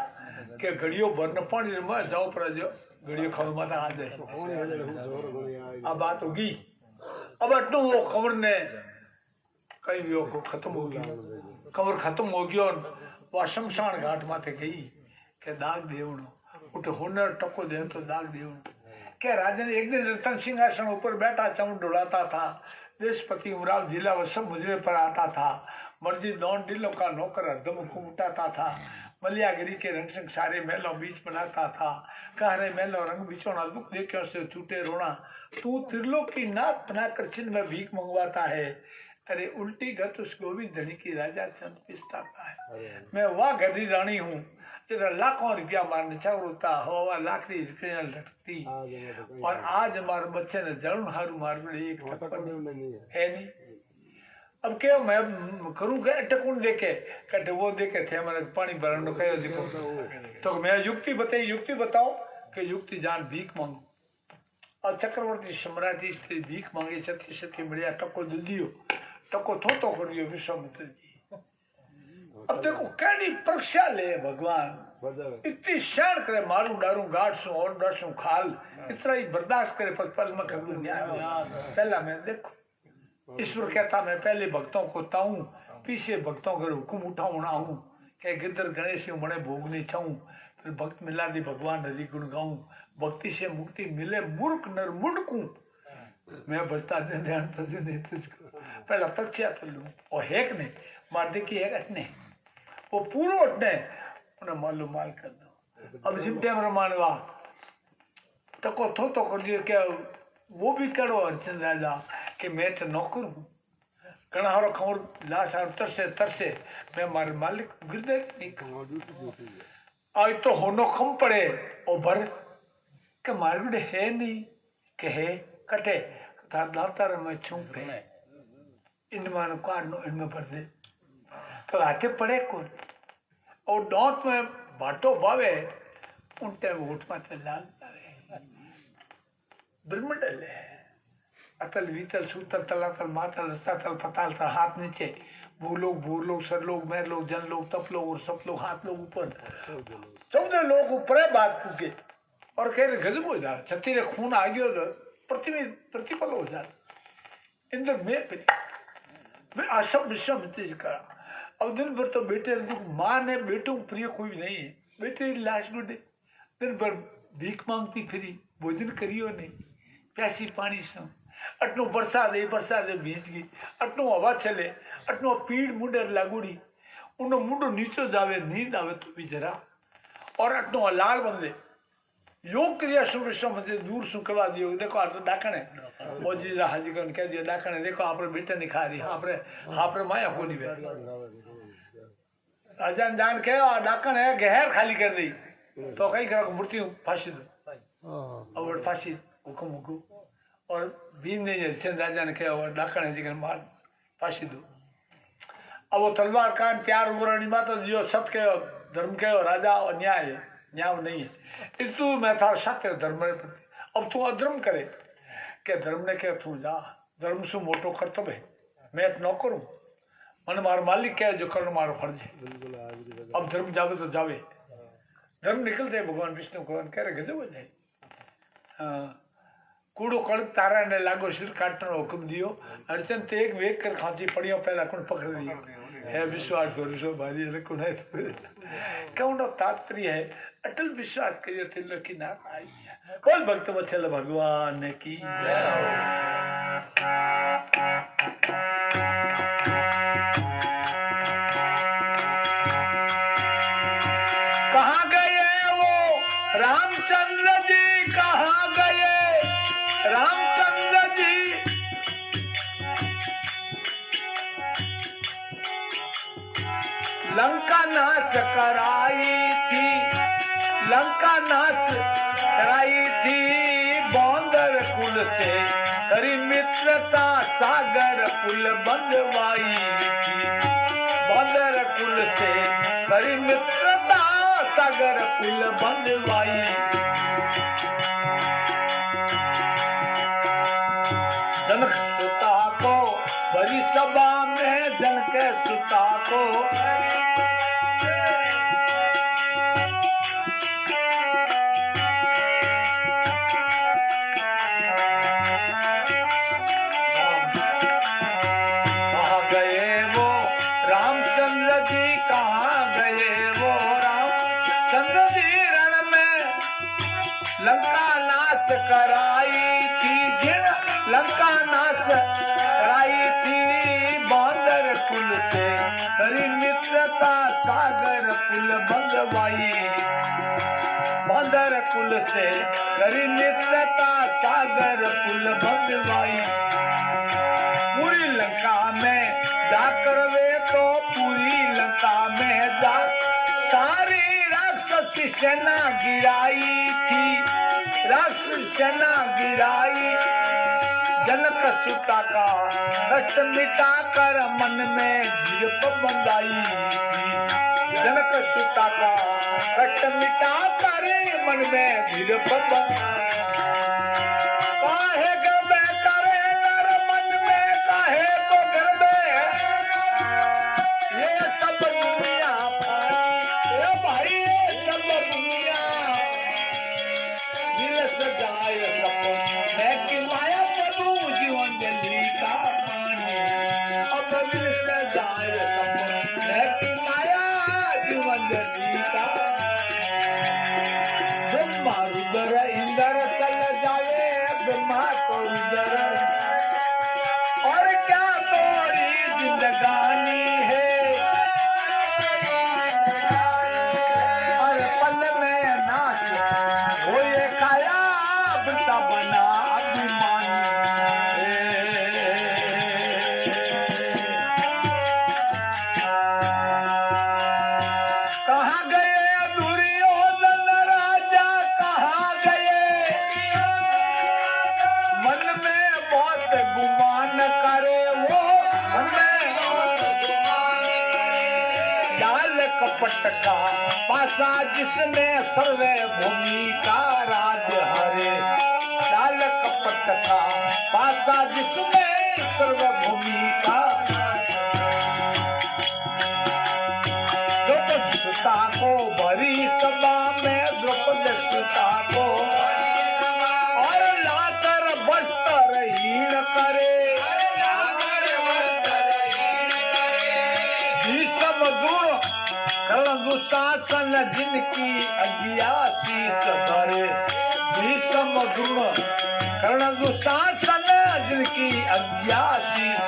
कि घड़ियों भरने पानी में जाओ पर जो घड़ियों खबर मत आ जाए। अब बात होगी। अब अटू वो खबर ने कई भी को खत्म हो गया। खबर खत्म हो गयो। वह शमशान घाट माथे गई के दाग देवनो उठे हुनर टको दे तो दाग देवनो। क्या राजन एक दिन रतन सिंहासन ऊपर बैठा चमड़ डुलाता था। देशपति उमराव जिला व सब मुजरे पर आता था। मर्जी दौड़ दिलों का नौकर हरदम हुकुम उठाता था। मलियागिरी के रंग संग सारे महलों बीच बनाता था। कहरे महलों रंग बिछोना दुख देखियों से छूटे रोना। तू त्रिलोक की नाथ बनाकर चिन्ह में भीख मंगवाता है। अरे उल्टी गत उस गोविंद धनी की राजा संपिस्ता है। मैं वह गधी रानी हूँ तेरा लाखों रुपया मारने चाहता हो लाखड़ी लटकती। और आज हमारे बच्चे ने जरूर हारू मार एक है नहीं। अब क्या मैं करूँ क्या टकुन देखे कटे वो देखे थे मैंने पानी भरने कहो देखो। तो मैं युक्ति बताई, युक्ति बताओ कि युक्ति जान भीख मांगो। और चक्रवर्ती सम्राट स्त्री भीख मांगी सती सती बढ़िया टको दियो टको थोतो करियो विश्वामित्र जी। अब देखो कैडी परीक्षा ले भगवान इतनी शरण करे मारू डारू गाड़सू और डासू खाल इतना ही बर्दाश्त करे पर पल में कभी न्याय पहला मैं देखो ईश्वर कहता मैं पहले भक्तों को ताऊं पीछे भक्तों के हुक्म उठाऊ ना हूँ के गिरधर गणेश मने भोग नहीं छाऊं। फिर भक्त मिला दी भगवान हरि गुण गाऊं। भक्ति से मुक्ति मिले मूर्ख नर मुड़कू मैं बचता ध्यान नहीं तुझको पहला पक्षा तो लू और हेक नहीं मार दे की है नहीं वो पूरा उठने उन्हें मालूम माल कर दो। अब जिम टाइम मानवा टको थो तो कर दियो क्या वो भी करो अर्जुन राजा कि मैं तो नौकर हूँ घना हरो खबर लाश तरसे तरसे मैं मारे मालिक गिरदे नहीं आज तो होनो कम पड़े और भर के मारगुड़े है नहीं के है कटे तार में छूप है इनमान काटनो इनमें भर दे तो हाथे पड़े कौन और दांत में बाटो बावे उन टाइम वोट में लाल ब्रह्मंडल है अतल वितल सूतल तलातल मातल रसातल पताल तल, हाथ नीचे, भूलोक सरलोक मैरलोक जनलोक तपलोक और सपलोक, हाथ लोग ऊपर, 14 लोग ऊपर है बात पूके और कह रहे गजब हो जा, छत्ती रे खून आ गयो प्रतिपल हो जा इंद्र मैं आशा विश्वामित्र करा। अब दिन भर तो बेटे माँ ने बेटों को प्रिय कोई नहीं है, बेटे लाश गुडे दिन भर भीख मांगती फिरी, भोजन करियो नहीं, प्यासी पानी से अटनो बरसात भीज गई, अटनो हवा चले, अटनो पीड़ मुंडे लागूड़ी, उनो मुंडो नीचो जावे, नींद आवे तो भी जरा, और अटनो लाल बंदे योग क्रिया विश्वामित्र दूर सु करवा दियो। देखो आप तो डाकणे मोजी हाजी कौन कह दिया डाकणे, देखो आप बेटा नहीं खा रही, आप माया को नहीं बैठ अजान जान के डाकण है गहर खाली कर दी तो कहीं करा मूर्ति फांसी दो और फांसी हुक्म हुक्म और बीन नहीं चंद राजा ने कहा और डाकण है मार फांसी दो। अब वो तलवार कान त्यार उगरणी माता जो सत्य के धर्म के राजा और न्याय है, न्याय नहीं है तू मैं था सत्य धर्म प्रति। अब तू अधर्म करे के धर्म ने क्या तू जा धर्म से मोटो कर्तव्य है, मैं न करूं मन मार मालिक क्या जो करना मारो फर्ज है। अब धर्म जावे तो जावे, धर्म निकलते भगवान विष्णु भगवान कह रहे गजब हो जाए। कूड़ो कड़क तारा ने लागो सिर काटने हुक्म दियो, अर्चन ते एक वेग कर खांची पड़ियो पहला कौन पकड़ दियो है विश्वास करो सो भारी रखो है कौन तात्पर्य है अटल विश्वास करियो तिल की ना आई बोल भक्त वत्सल भगवान की कहाँ गए वो रामचंद्र जी, कहाँ गए रामचंद्र जी। लंका नाश कराई थी, लंका नाश कराई थी, बौंदर कुल से करी मित्रता सागर पुल बंधवाई थी, बौंदर कुल से करी मित्रता सागर पुल बंधवाई। जनक सुता को बड़ी सभा में जनक सुता को कराई थी, जिन लंका नाश कराई थी, बौंदर कुल से करी मित्रता सागर पुल बंधवाई, बौंदर कुल से करी मित्रता सागर पुल बंधवाई। पूरी लंका में जाकर वे तो पूरी लंका में जा सारी राक्षसी सेना गिराई थी, राष्ट्र सेना गिराई। जनक सुता का कष्ट मिटा कर मन में गिरप बंधाई, जनक सुता का कष्ट मिटा कर मन में गिरप काहे गर्वे करे नर मन में काहे को गर्वे, ये सब दुनिया ये भाई ये सब दुनिया जाए मैं कि माया प्रभु जीवन जली का पानी, अब जाए मैं कि माया जीवन जली का। ब्रह्मा रुद्र इंद्र चल जाए, ब्रह्मा तो रुद्र और क्या तोरी जिंदगानी है, और पल में नाश हो ये काया बना अभिमानी। कहाँ गए दुर्योधन राजा, कहाँ गए मन में बहुत गुमान करे वो, मन में डाल कपट का पासा जिसमें सर्वे भूमि का राज हरे। चाल कपट का पासा जिसमें सर्वे भूमि का। द्रौपदी सुता को भरी सभा में द्रौपदी सुता को और लाकर वस्त्र हीन करे। भीषम गुण कर्ण दुशासन जिनकी अज्ञा शीस भरे। भीषम गुण कर्ण दुशासन जिनकी अज्ञा शीस।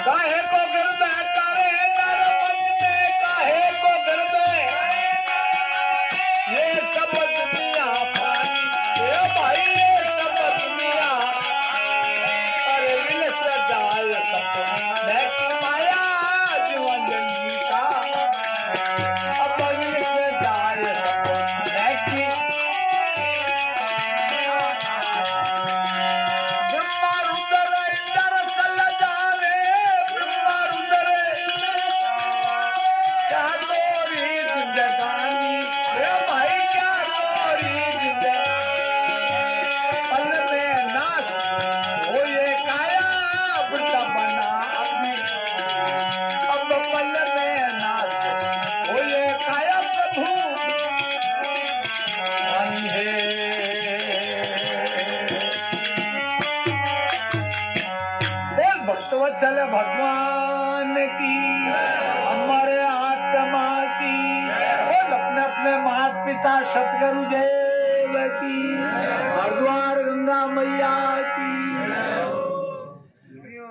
काहे को गिरदे करे नरपत में, काहे को गिरदे ये सब दुनिया पानी। ये भाई ये सब दुनिया अरे विल से जाए सब मैं माया जीवन जंगी का। अब विल से जाए सब मैं की ब्रह्मा रुद्र इंद्र चल जावे। ब्रह्मा रुद्र क्या तोरी जिंदगानी। ये भाई क्या तोरी जिंदगानी। पल में नाश हो ये काया बुढ़ा बना अभी। अब पल में नाश हो ये काया प्रभु आई है। बोल भक्तवत्सल भगवान की हमारे आत्मा की। बोल अपने अपने माता पिता सतगुरु देव की। हरिद्वार गंगा मैया की।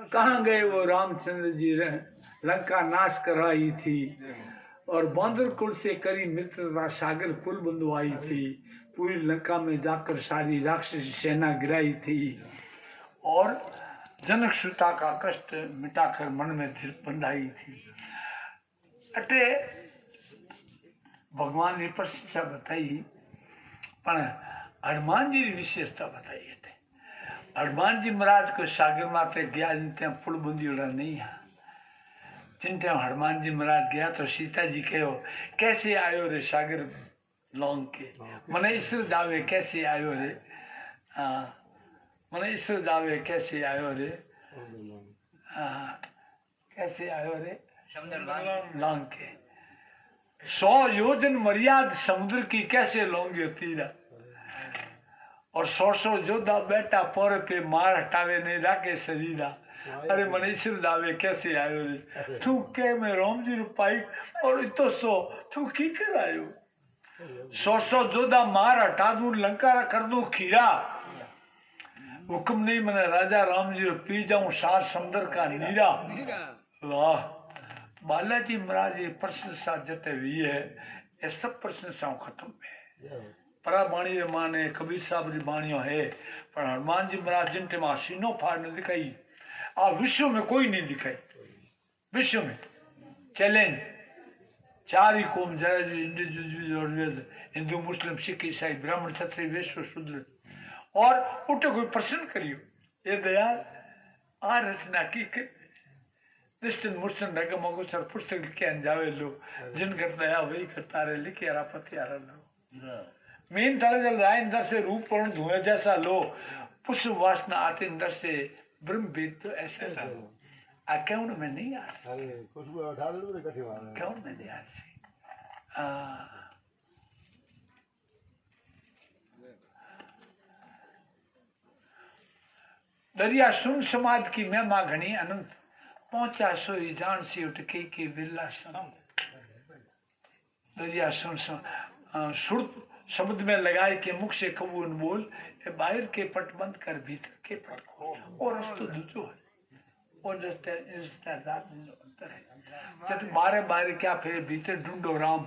कहाँ गए वो रामचंद्र जी लंका नाश कराई थी और बांदर कुल से करी मित्रता सागर कुल बंधुआई थी। पूरी लंका में जाकर सारी राक्षसी सेना गिराई थी और जनक सुता का कष्ट मिटाकर मन में धीर बंधाई थी। अटे भगवान ने प्रशिक्षा बताई पर हनुमान जी की विशेषता बताई थे। हनुमान जी महाराज को सागर माते गया जिनते फुल बूंदी उड़ा नहीं है। जिनते हनुमान जी महाराज गया तो सीता जी कहो कैसे आयो रे सागर लौंग के। मने ईश्वर दावे कैसे आयो रे। मने ईश्वर दावे कैसे आयो रे। कैसे आयो रे लौंग के। 100 योजन मर्याद समुद्र की कैसे लौंगे तीरा। और 100 योद्धा बैठा पर पे मार हटावे नहीं राके शरीरा। अरे मनीषर दावे कैसे आयो रे। तू के मैं राम जी रुपाई और तो 100 तू की कर आयो। 100 योद्धा मार हटा दूं लंका कर दूं खीरा। हुक्म नहीं मैंने राजा राम जी पी जाऊं सात समुद्र का नीरा। वाह बालाजी महाराज ये प्रशंसा जते हुई है ये सब प्रशंसाओं खत्म है। परा बाणी रे माने कबीर साहब जी बाणियों है पर हनुमान जी महाराज जिनटे मां सीनो फाड़ ने दिखाई आ विश्व में कोई नहीं दिखाई। विश्व में चैलेंज 4 ही कौम हिंदू मुस्लिम सिख ईसाई ब्राह्मण क्षत्रिय वैश्य शूद्र और उठे कोई प्रश्न करियो ये दया आ रचना की निश्चित मुर्शन रग मगो सर पुस्तक लिखे अंजावे लो जिन कर दया वही करता रहे लिखे आरापति आरा लो। मीन तारे जल राय अंदर से रूप वर्ण धुएं जैसा लो पुष्प वासना आते अंदर से ब्रह्म वेद तो ऐसा लो। अकाउंट में नहीं आ अकाउंट में नहीं आ दरिया सुन समाज की महिमा घनी अनंत पहुंचा सोई जान सी उठके के बिल्ला सनम। दरिया सुन सुर शब्द में लगाए के मुख से कबूल बोल बाहर के पट बंद कर भीतर के पट खोल और रस्तो दूजो है और रिश्तेदार अंतर है। जब बारे बारे क्या फिर भीतर ढूंढो राम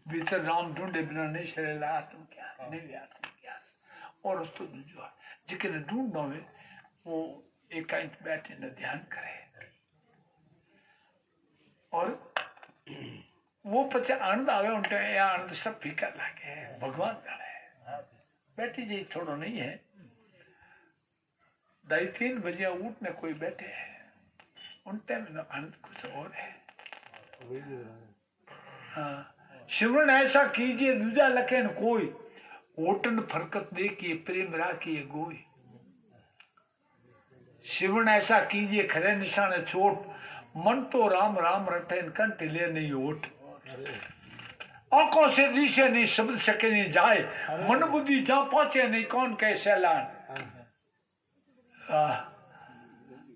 भीतर राम ढूंढे बिना नहीं शरेला आत्म क्या नहीं आत्म क्या और रस्तो दूजो है जिके ढूंढो में वो एकांत बैठे न ध्यान करे और वो पचे आनंद आवे उनके या आनंद सब फीका लागे भगवान जाने बैठी जी थोड़ो नहीं है 2:30 बजे उठने कोई बैठे है उन टाइम में आनंद कुछ और है सिमरन ऐसा कीजिए दूजा लखे न कोई, ओटन फरकत देखिए प्रेम राखिए गोई। सिमरन ऐसा कीजिए खरे निशाने चोट, मन तो राम राम रटे कंठ ले नहीं ओट। आंखों से दिशे नहीं शब्द सके नहीं जाए, मन बुद्धि जा पहुंचे नहीं कौन कैसे लान।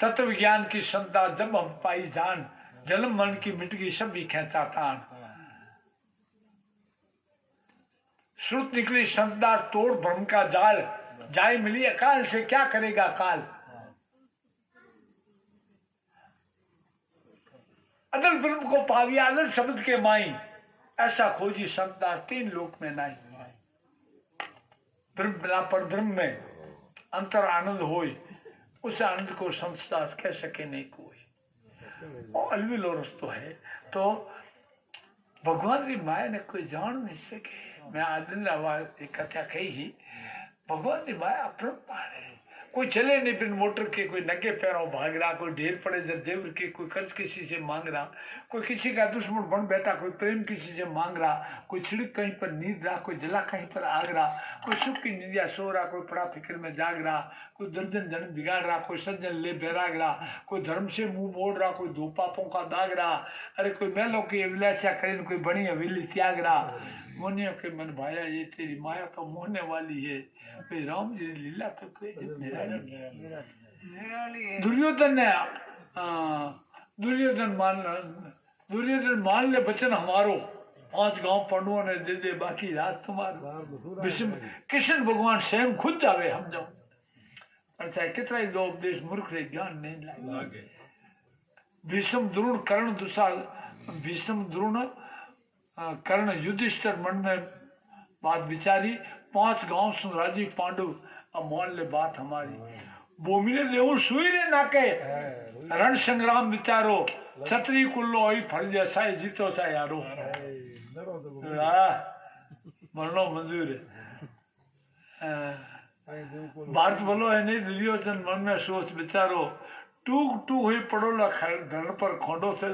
तत्व ज्ञान की संता जब हम पाई जान, जन्म मन की मिट गई सभी खेचा तान। श्रुत निकली संता तोड़ भ्रम का जाल, जाय मिली अकाल से क्या करेगा काल। अदल ब्रह्म को पाविया अदल शब्द के माई, ऐसा खोजी संता तीन लोक में नहीं। ब्रह्म बिना पर ब्रह्म में अंतर आनंद होई, उस आनंद को संस्था कह सके नहीं कोई। और अलविल और तो है तो भगवान की माया ने कोई जान नहीं सके। मैं आदिल आवाज एक कथा कही ही, भगवान की माया अपरंपार है। कोई चले नहीं बिन मोटर के, कोई नंगे पैरों भाग रहा, कोई ढेर पड़े जरजेवर के, कोई कर्ज किसी से मांग रहा, कोई किसी का दुश्मन बन बैठा, कोई प्रेम किसी से मांग रहा, कोई छिड़क कहीं पर नींद रहा, कोई जला कहीं पर आग रहा, कोई सुख की निंदिया सो रहा, कोई पड़ा फिक्र में जाग रहा, कोई दर्जन जन्म बिगाड़ रहा, कोई सज्जन ले बैराग रहा, कोई धर्म से मुंह मोड़ रहा, कोई दो पापों का दाग रहा। अरे कोई मैलों की अभिलाषा करे, कोई बड़ी हवेली त्याग रहा। मोनिया के मन भाया ये तेरी माया तो मोहने वाली है, राम जी लीला तो कोई दुर्योधन ने दुर्योधन मान ले बचन हमारो, 5 गांव पांडवों ने दे दे बाकी रात तुम्हारो। कृष्ण भगवान स्वयं खुद जावे हम जाओ, अच्छा कितना ही दो उपदेश मूर्ख रे ज्ञान नहीं लागे। भीष्म द्रोण कर्ण दुशाल, भीष्म द्रोण कर्ण युधिष्ठिर मन में बात विचारी, 5 गांव सुन राजी पांडु, अब मान ले बात हमारी। बोमिले देव सुई रे नाके, रण संग्राम विचारो, छतरी कुल्लो ही फल जैसा ही जीतो सा यारो। मरनो मंजूर है। भारत बोलो है नहीं, दुर्योधन मन में सोच विचारो, टूक टू हुई पड़ोला धन पर खोडो से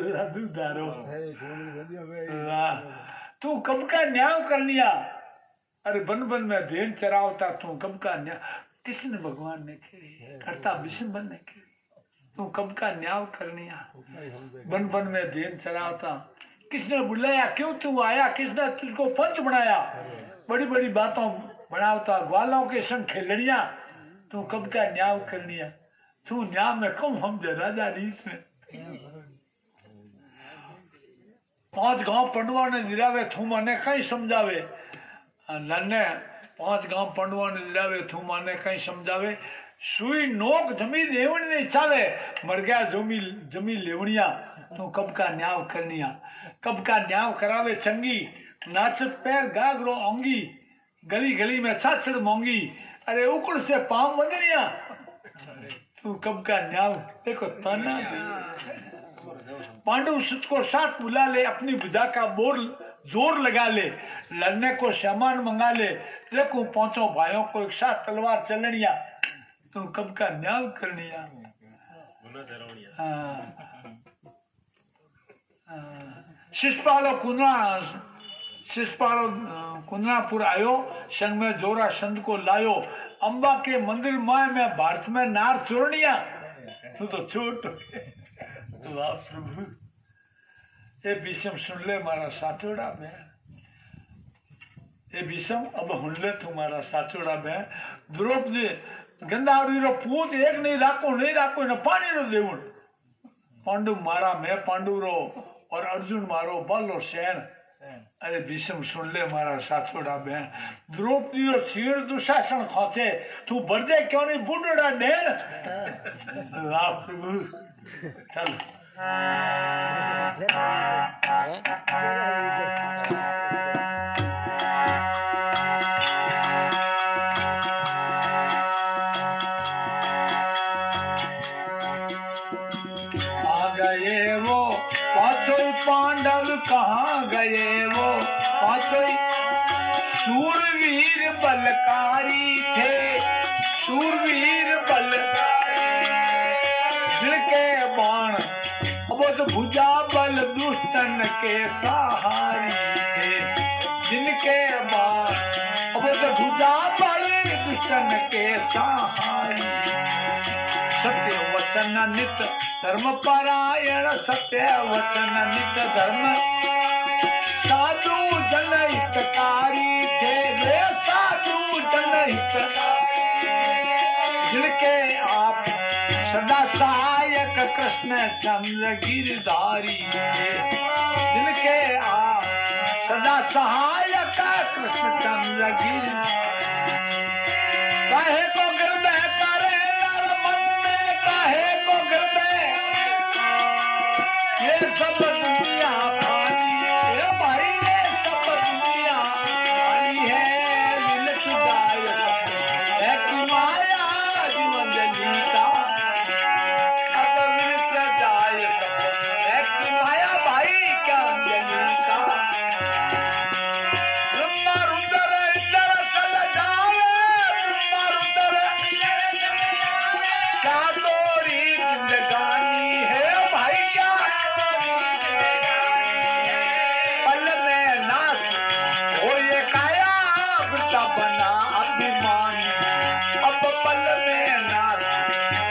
धारो। तू कब का न्याय कर लिया, अरे बन बन में धेन चरावता, तू कब का न्याय, किसने भगवान ने खेली करता विष्णु बन ने खेली, तू कब का न्याय कर लिया। बन बन में धेन चरावता, किसने बुलाया क्यों तू आया, किसने तुझको पंच बनाया, बड़ी बड़ी बातों बनावता, ग्वालों के संग खेलड़िया, तू कब का न्याय कर लिया। तू न्याय में कम हम राजा रीत में। 5 गांव पंडवा ने दिलावे, थू माने कहीं समझावे। नन्हे 5 गांव पंडवा ने दिलावे, थू माने कहीं समझावे। सुई नोक जमी लेवणी नहीं चावे, मर गया जमी लेवणिया, तू कब का न्याय करनिया। कब का न्याय करावे चंगी, नाचत पैर गागरो ओंगी, गली गली में छाछड़ मोंगी, अरे उकड़ से पाम वदनिया, तू कब का न्याय। देखो ताना पांडु सुत को साथ बुला ले, अपनी बुझा का बोर जोर लगा ले, लड़ने को सामान मंगा ले, देखो 5 भाइयों को एक साथ तलवार चलनिया, तू कब का न्याय करनिया। शिषपालो कुंदनापुर आयो, संग में जोरा संत को लायो, अम्बा के मंदिर माए में भारत में नार चोरनिया, तू तो छोट। प्रभु ये भीष्म सुन ले मारा साचोड़ा में, ये भीष्म अब हुन ले तुम्हारा साचोड़ा में। द्रौपदी गंधावरी रो पूत एक नहीं राखो न पानी रो देवुण, पांडु मारा मैं पांडु रो और अर्जुन मारो बल और सैन। अरे भीष्म सुन ले मारा साचोड़ा बहन, द्रौपदी रो सीर दुशासन खोचे, तू बर्दे क्यों नहीं बुढ़ड़ा डेन। प्रभु चल गए वो 5 पांडव, कहाँ गए वो 5 शूरवीर बलकारी थे, शूरवीर बलकारी, दिल के बाण अब अबोध भुजा बल दुष्टन के सहारी थे, जिनके बाद अबोध भुजा बल दुष्टन के सहारी। सत्य वचन नित धर्म परायण, सत्य वचन नित धर्म, साधु जन हितकारी थे वे, साधु जन हितकारी, जिनके आप सदा सहायक कृष्ण चंद्र गिरधारी थे, जिनके आप सदा सहायक कृष्ण चंद्र गिरधारी। काहे को हृदय करे नर मन में, काहे को हृदय, ये सब दुनिया पानी है भाई, ये सब दुनिया पानी है, मिलत जाए है कि माया जीवन जीता, अब मिलत जाए है कि माया भाई क्या जीता। ब्रह्मा रुद्र इंद्र चल जावे, ब्रह्मा रुद्र क्या तोरी जिंदगानी है भाई, क्या पल में नाश हो ये काया वृता बना अभिमानी, अब पल में नाश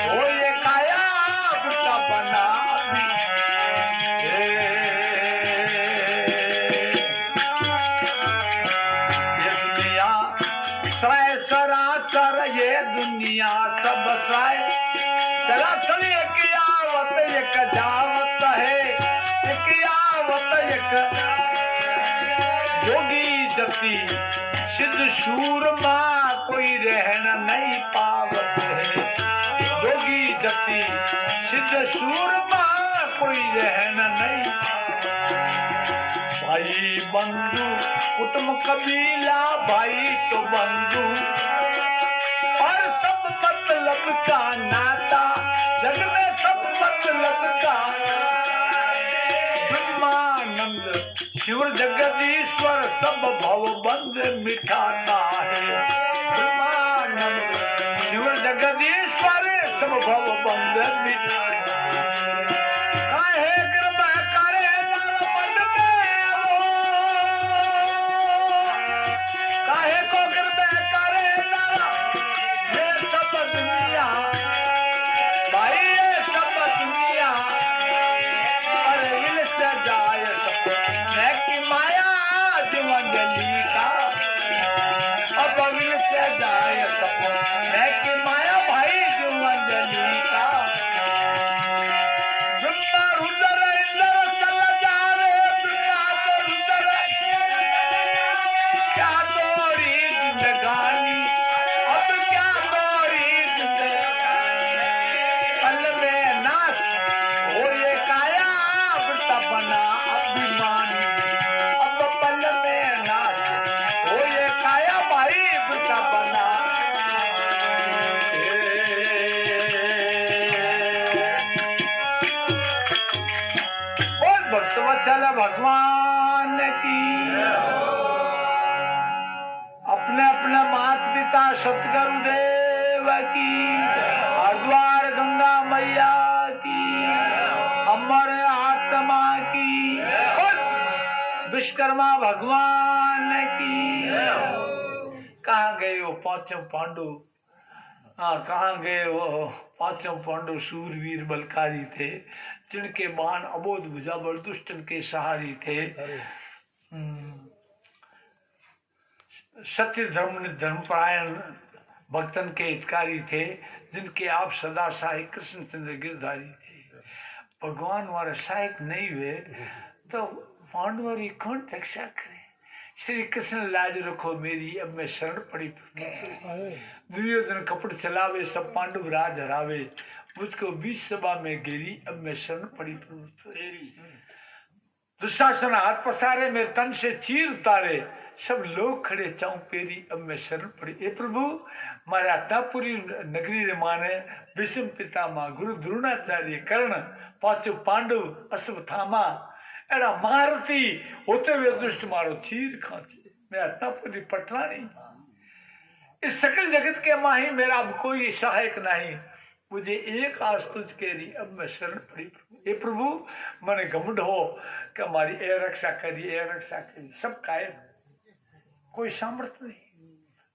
हो ये काया वृता बना ये दुनिया सराय सरासर, ये दुनिया सब सराय सरासर, एक आवत एक जावत है, एक आवत एक योगी जति सिद्ध शूरमा, कोई रहना नहीं पावत है, योगी जति सिद्ध शूरमा, कोई रहना नहीं। भाई बंधु कुटुंब कबीला, भाई तो बंधु और सब मतलब का नाता, जग में सब मतलब का। ब्रह्मानंद शिव जगदीश्वर सब भव बंध मिटाता है, ब्रह्मानंद शिव जगदीश्वर सब भव बंध मिटाता है। काहे कृपा करे नर मन में वो, काहे को कृपा करे नर, ये सब दुनिया भाई, ये सब दुनिया अरे मिल से जाए सब है कि माया जीवन जली का, अब मिल से जाए सब है कि माया भाई जीवन जली का। ब्रह्मा रुद्र इंद्र चल जावे, ब्रह्मा रुद्र क्या तोरी जिंदगानी, अब क्या तोरी जिंदगानी, पल में नाश हो ये काया वृता बना अभिमानी, अब पल में नाश हो ये काया भाई वृता बना। बोल भक्तवत्सल भगवान की, अपने अपने माता पिता सतगुरु देव की, हरिद्वार गंगा मैया की, अमर आत्मा की, और विश्वकर्मा भगवान की। कहाँ गए वो पांचों पांडु, कहाँ गए वो पांचों पांडु शूरवीर बलकारी थे, जिनके बाण अबोध भुजा बल दुष्टन के सहारी थे। सत्य धर्मपरायण भक्तन के हितकारी थे, जिनके आप सदा सहायक कृष्ण चंद्र गिरधारी थे। भगवान हमारे सहायक नहीं हुए तो पांडवों की कौन रक्षा करे। श्री कृष्ण लाज रखो मेरी, अब मैं शरण पड़ी। दुर्योधन कपट चलावे, सब पांडव राज हरावे, मुझको बीच सभा में गिरी, अब मैं शरण पड़ी प्रभु तेरी। दुशासन हाथ पसारे, मेरे तन से चीर उतारे, सब लोग खड़े चाऊ पेरी, अब मैं शरण पड़ी। ए प्रभु मारा तापुरी नगरी रे माने, विषम पितामह गुरु द्रोणाचार्य कर्ण, पांचों पांडव अश्वत्थामा, एड़ा मारती होते हुए दुष्ट मारो चीर खाती, मेरा तापुरी पटना नहीं। इस सकल जगत के माही मेरा अब कोई सहायक नहीं, मुझे एक आस तुझ केरी, अब मैं शरण पड़ी प्रभु। हे प्रभु મને ઘમંડ हो कि हमारी ए रक्षा करी, सब कायम, कोई सामर्थ्य नहीं,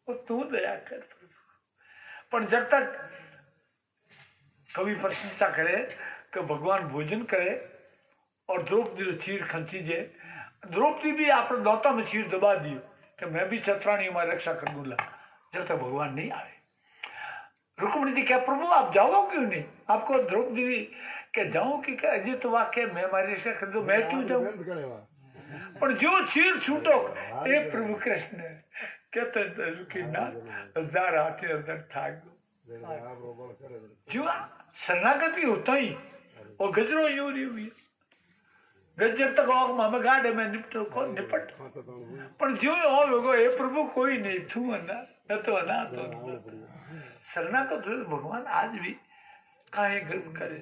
वो तू दया कर प्रभु। पर जब तक कवि प्रशंसा करे कि भगवान भोजन करे और द्रौपदी चीर खंची जे, द्रौपदी भी आपने दौता में चीर दबा दी कि मैं भी छत्राणी हमारी रक्षा कर दूंगा, जब तक भगवान नहीं आए। रुक्मिणी जी क्या प्रभु आप जाओ क्यों नहीं, आपको द्रौपदी के जाऊं कि अजय तो वाक्य मैं हमारी रक्षा कर दू, मैं क्यों जाऊं। पर जो चीर छूटो ए प्रभु कृष्ण कहते रुकी ना हजार हाथी अंदर था जो शरणागति होता ही और गजरो यूरी हुई गजर तक मामे गाड़े में निपटो को निपट, पर जो होगा हे प्रभु कोई नहीं थू न तो ना तो शरणागत भगवान आज भी काहे गर्व करे।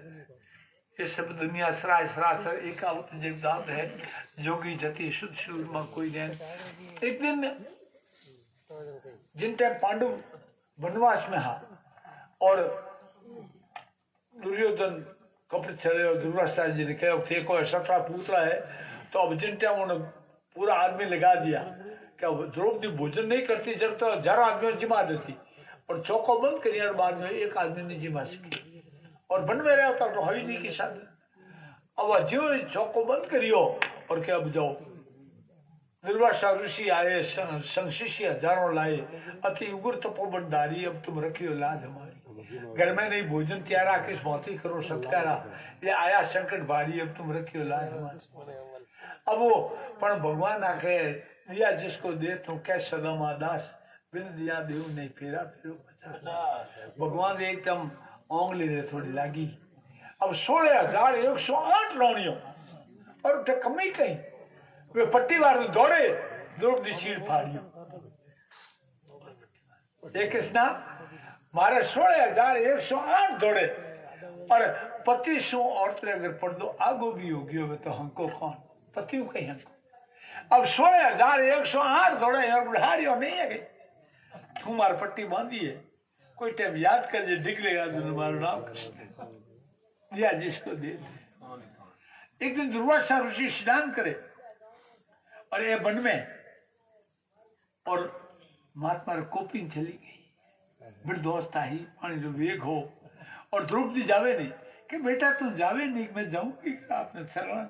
ये सब दुनिया सराय सरासर एकावत जीवदात है, जोगी जति शुद्ध सूरमा कोई नहीं। एक दिन जिन टाइम पांडु वनवास में हा और दुर्योधन कपड़े चले और दुर्वासा जी ने कहा थे कोई 17 पुत्र है, तो अब जिन टाइम उन्होंने पूरा आदमी लगा दिया क्या द्रौपदी भोजन नहीं करती जब तो 1000 आदमी जिमा देती और चौको बंद करिए बाद में एक आदमी ने जिमा सकी और वन में रहता तो हई नहीं की शादी। अब जो चौको बंद करियो और क्या अब जाओ दुर्वासा ऋषि आए संग शिष्य हजारों लाए, अति उग्र तपोबनधारी अब तुम रखियो लाज हमारी, घर में नहीं भोजन त्यारा किस मोती करो सत्कारा, ये आया संकट भारी अब तुम रखियो लाज हमारी। अब वो पर भगवान आके दिया जिसको दे तुम कै सदमा दास, बिन दिया देव नहीं फेरा फिरो 50। भगवान एकदम ओंगली ने थोड़ी लागी। अब 16,108 रानियों और कमी कहीं वे पट्टी वार दौड़े, द्रौपदी चीर फाड़ियो ये किसना मारे 16,108 दौड़े और पति सो औरत अगर पढ़ दो आगो भी होगी हो तो हमको कौन पति कहीं हमको। अब 16,108 दौड़े और बुढ़ारियों नहीं है गई तुम्हारी पट्टी बांधी है, कोई टाइम याद कर जे निकलेगा तुम्हारा नाम कृष्ण दिया जिसको दे। एक दिन दुर्वासा ऋषि स्नान करे और ये वन में और महात्मा कोपिन चली गई, वृद्धवस्था ही पानी जो वेग हो और द्रौपदी जावे नहीं कि बेटा तू जावे नहीं मैं जाऊंगी आपने शरण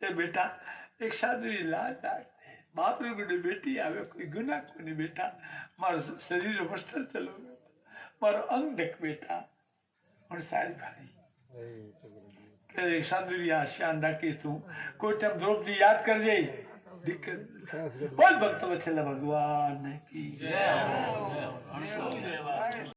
ये बेटा एक साधु लाज बाप रे बेटे बेटी आवे कोई गुना को नहीं बेटा मारो शरीर वस्त्र चलो मारो अंग देख बेटा और सारी भाई के साधु आश्यान डाके तू कोई टाइम द्रौपदी याद कर जाए दिक्कत बोल भक्त वत्सल भगवान की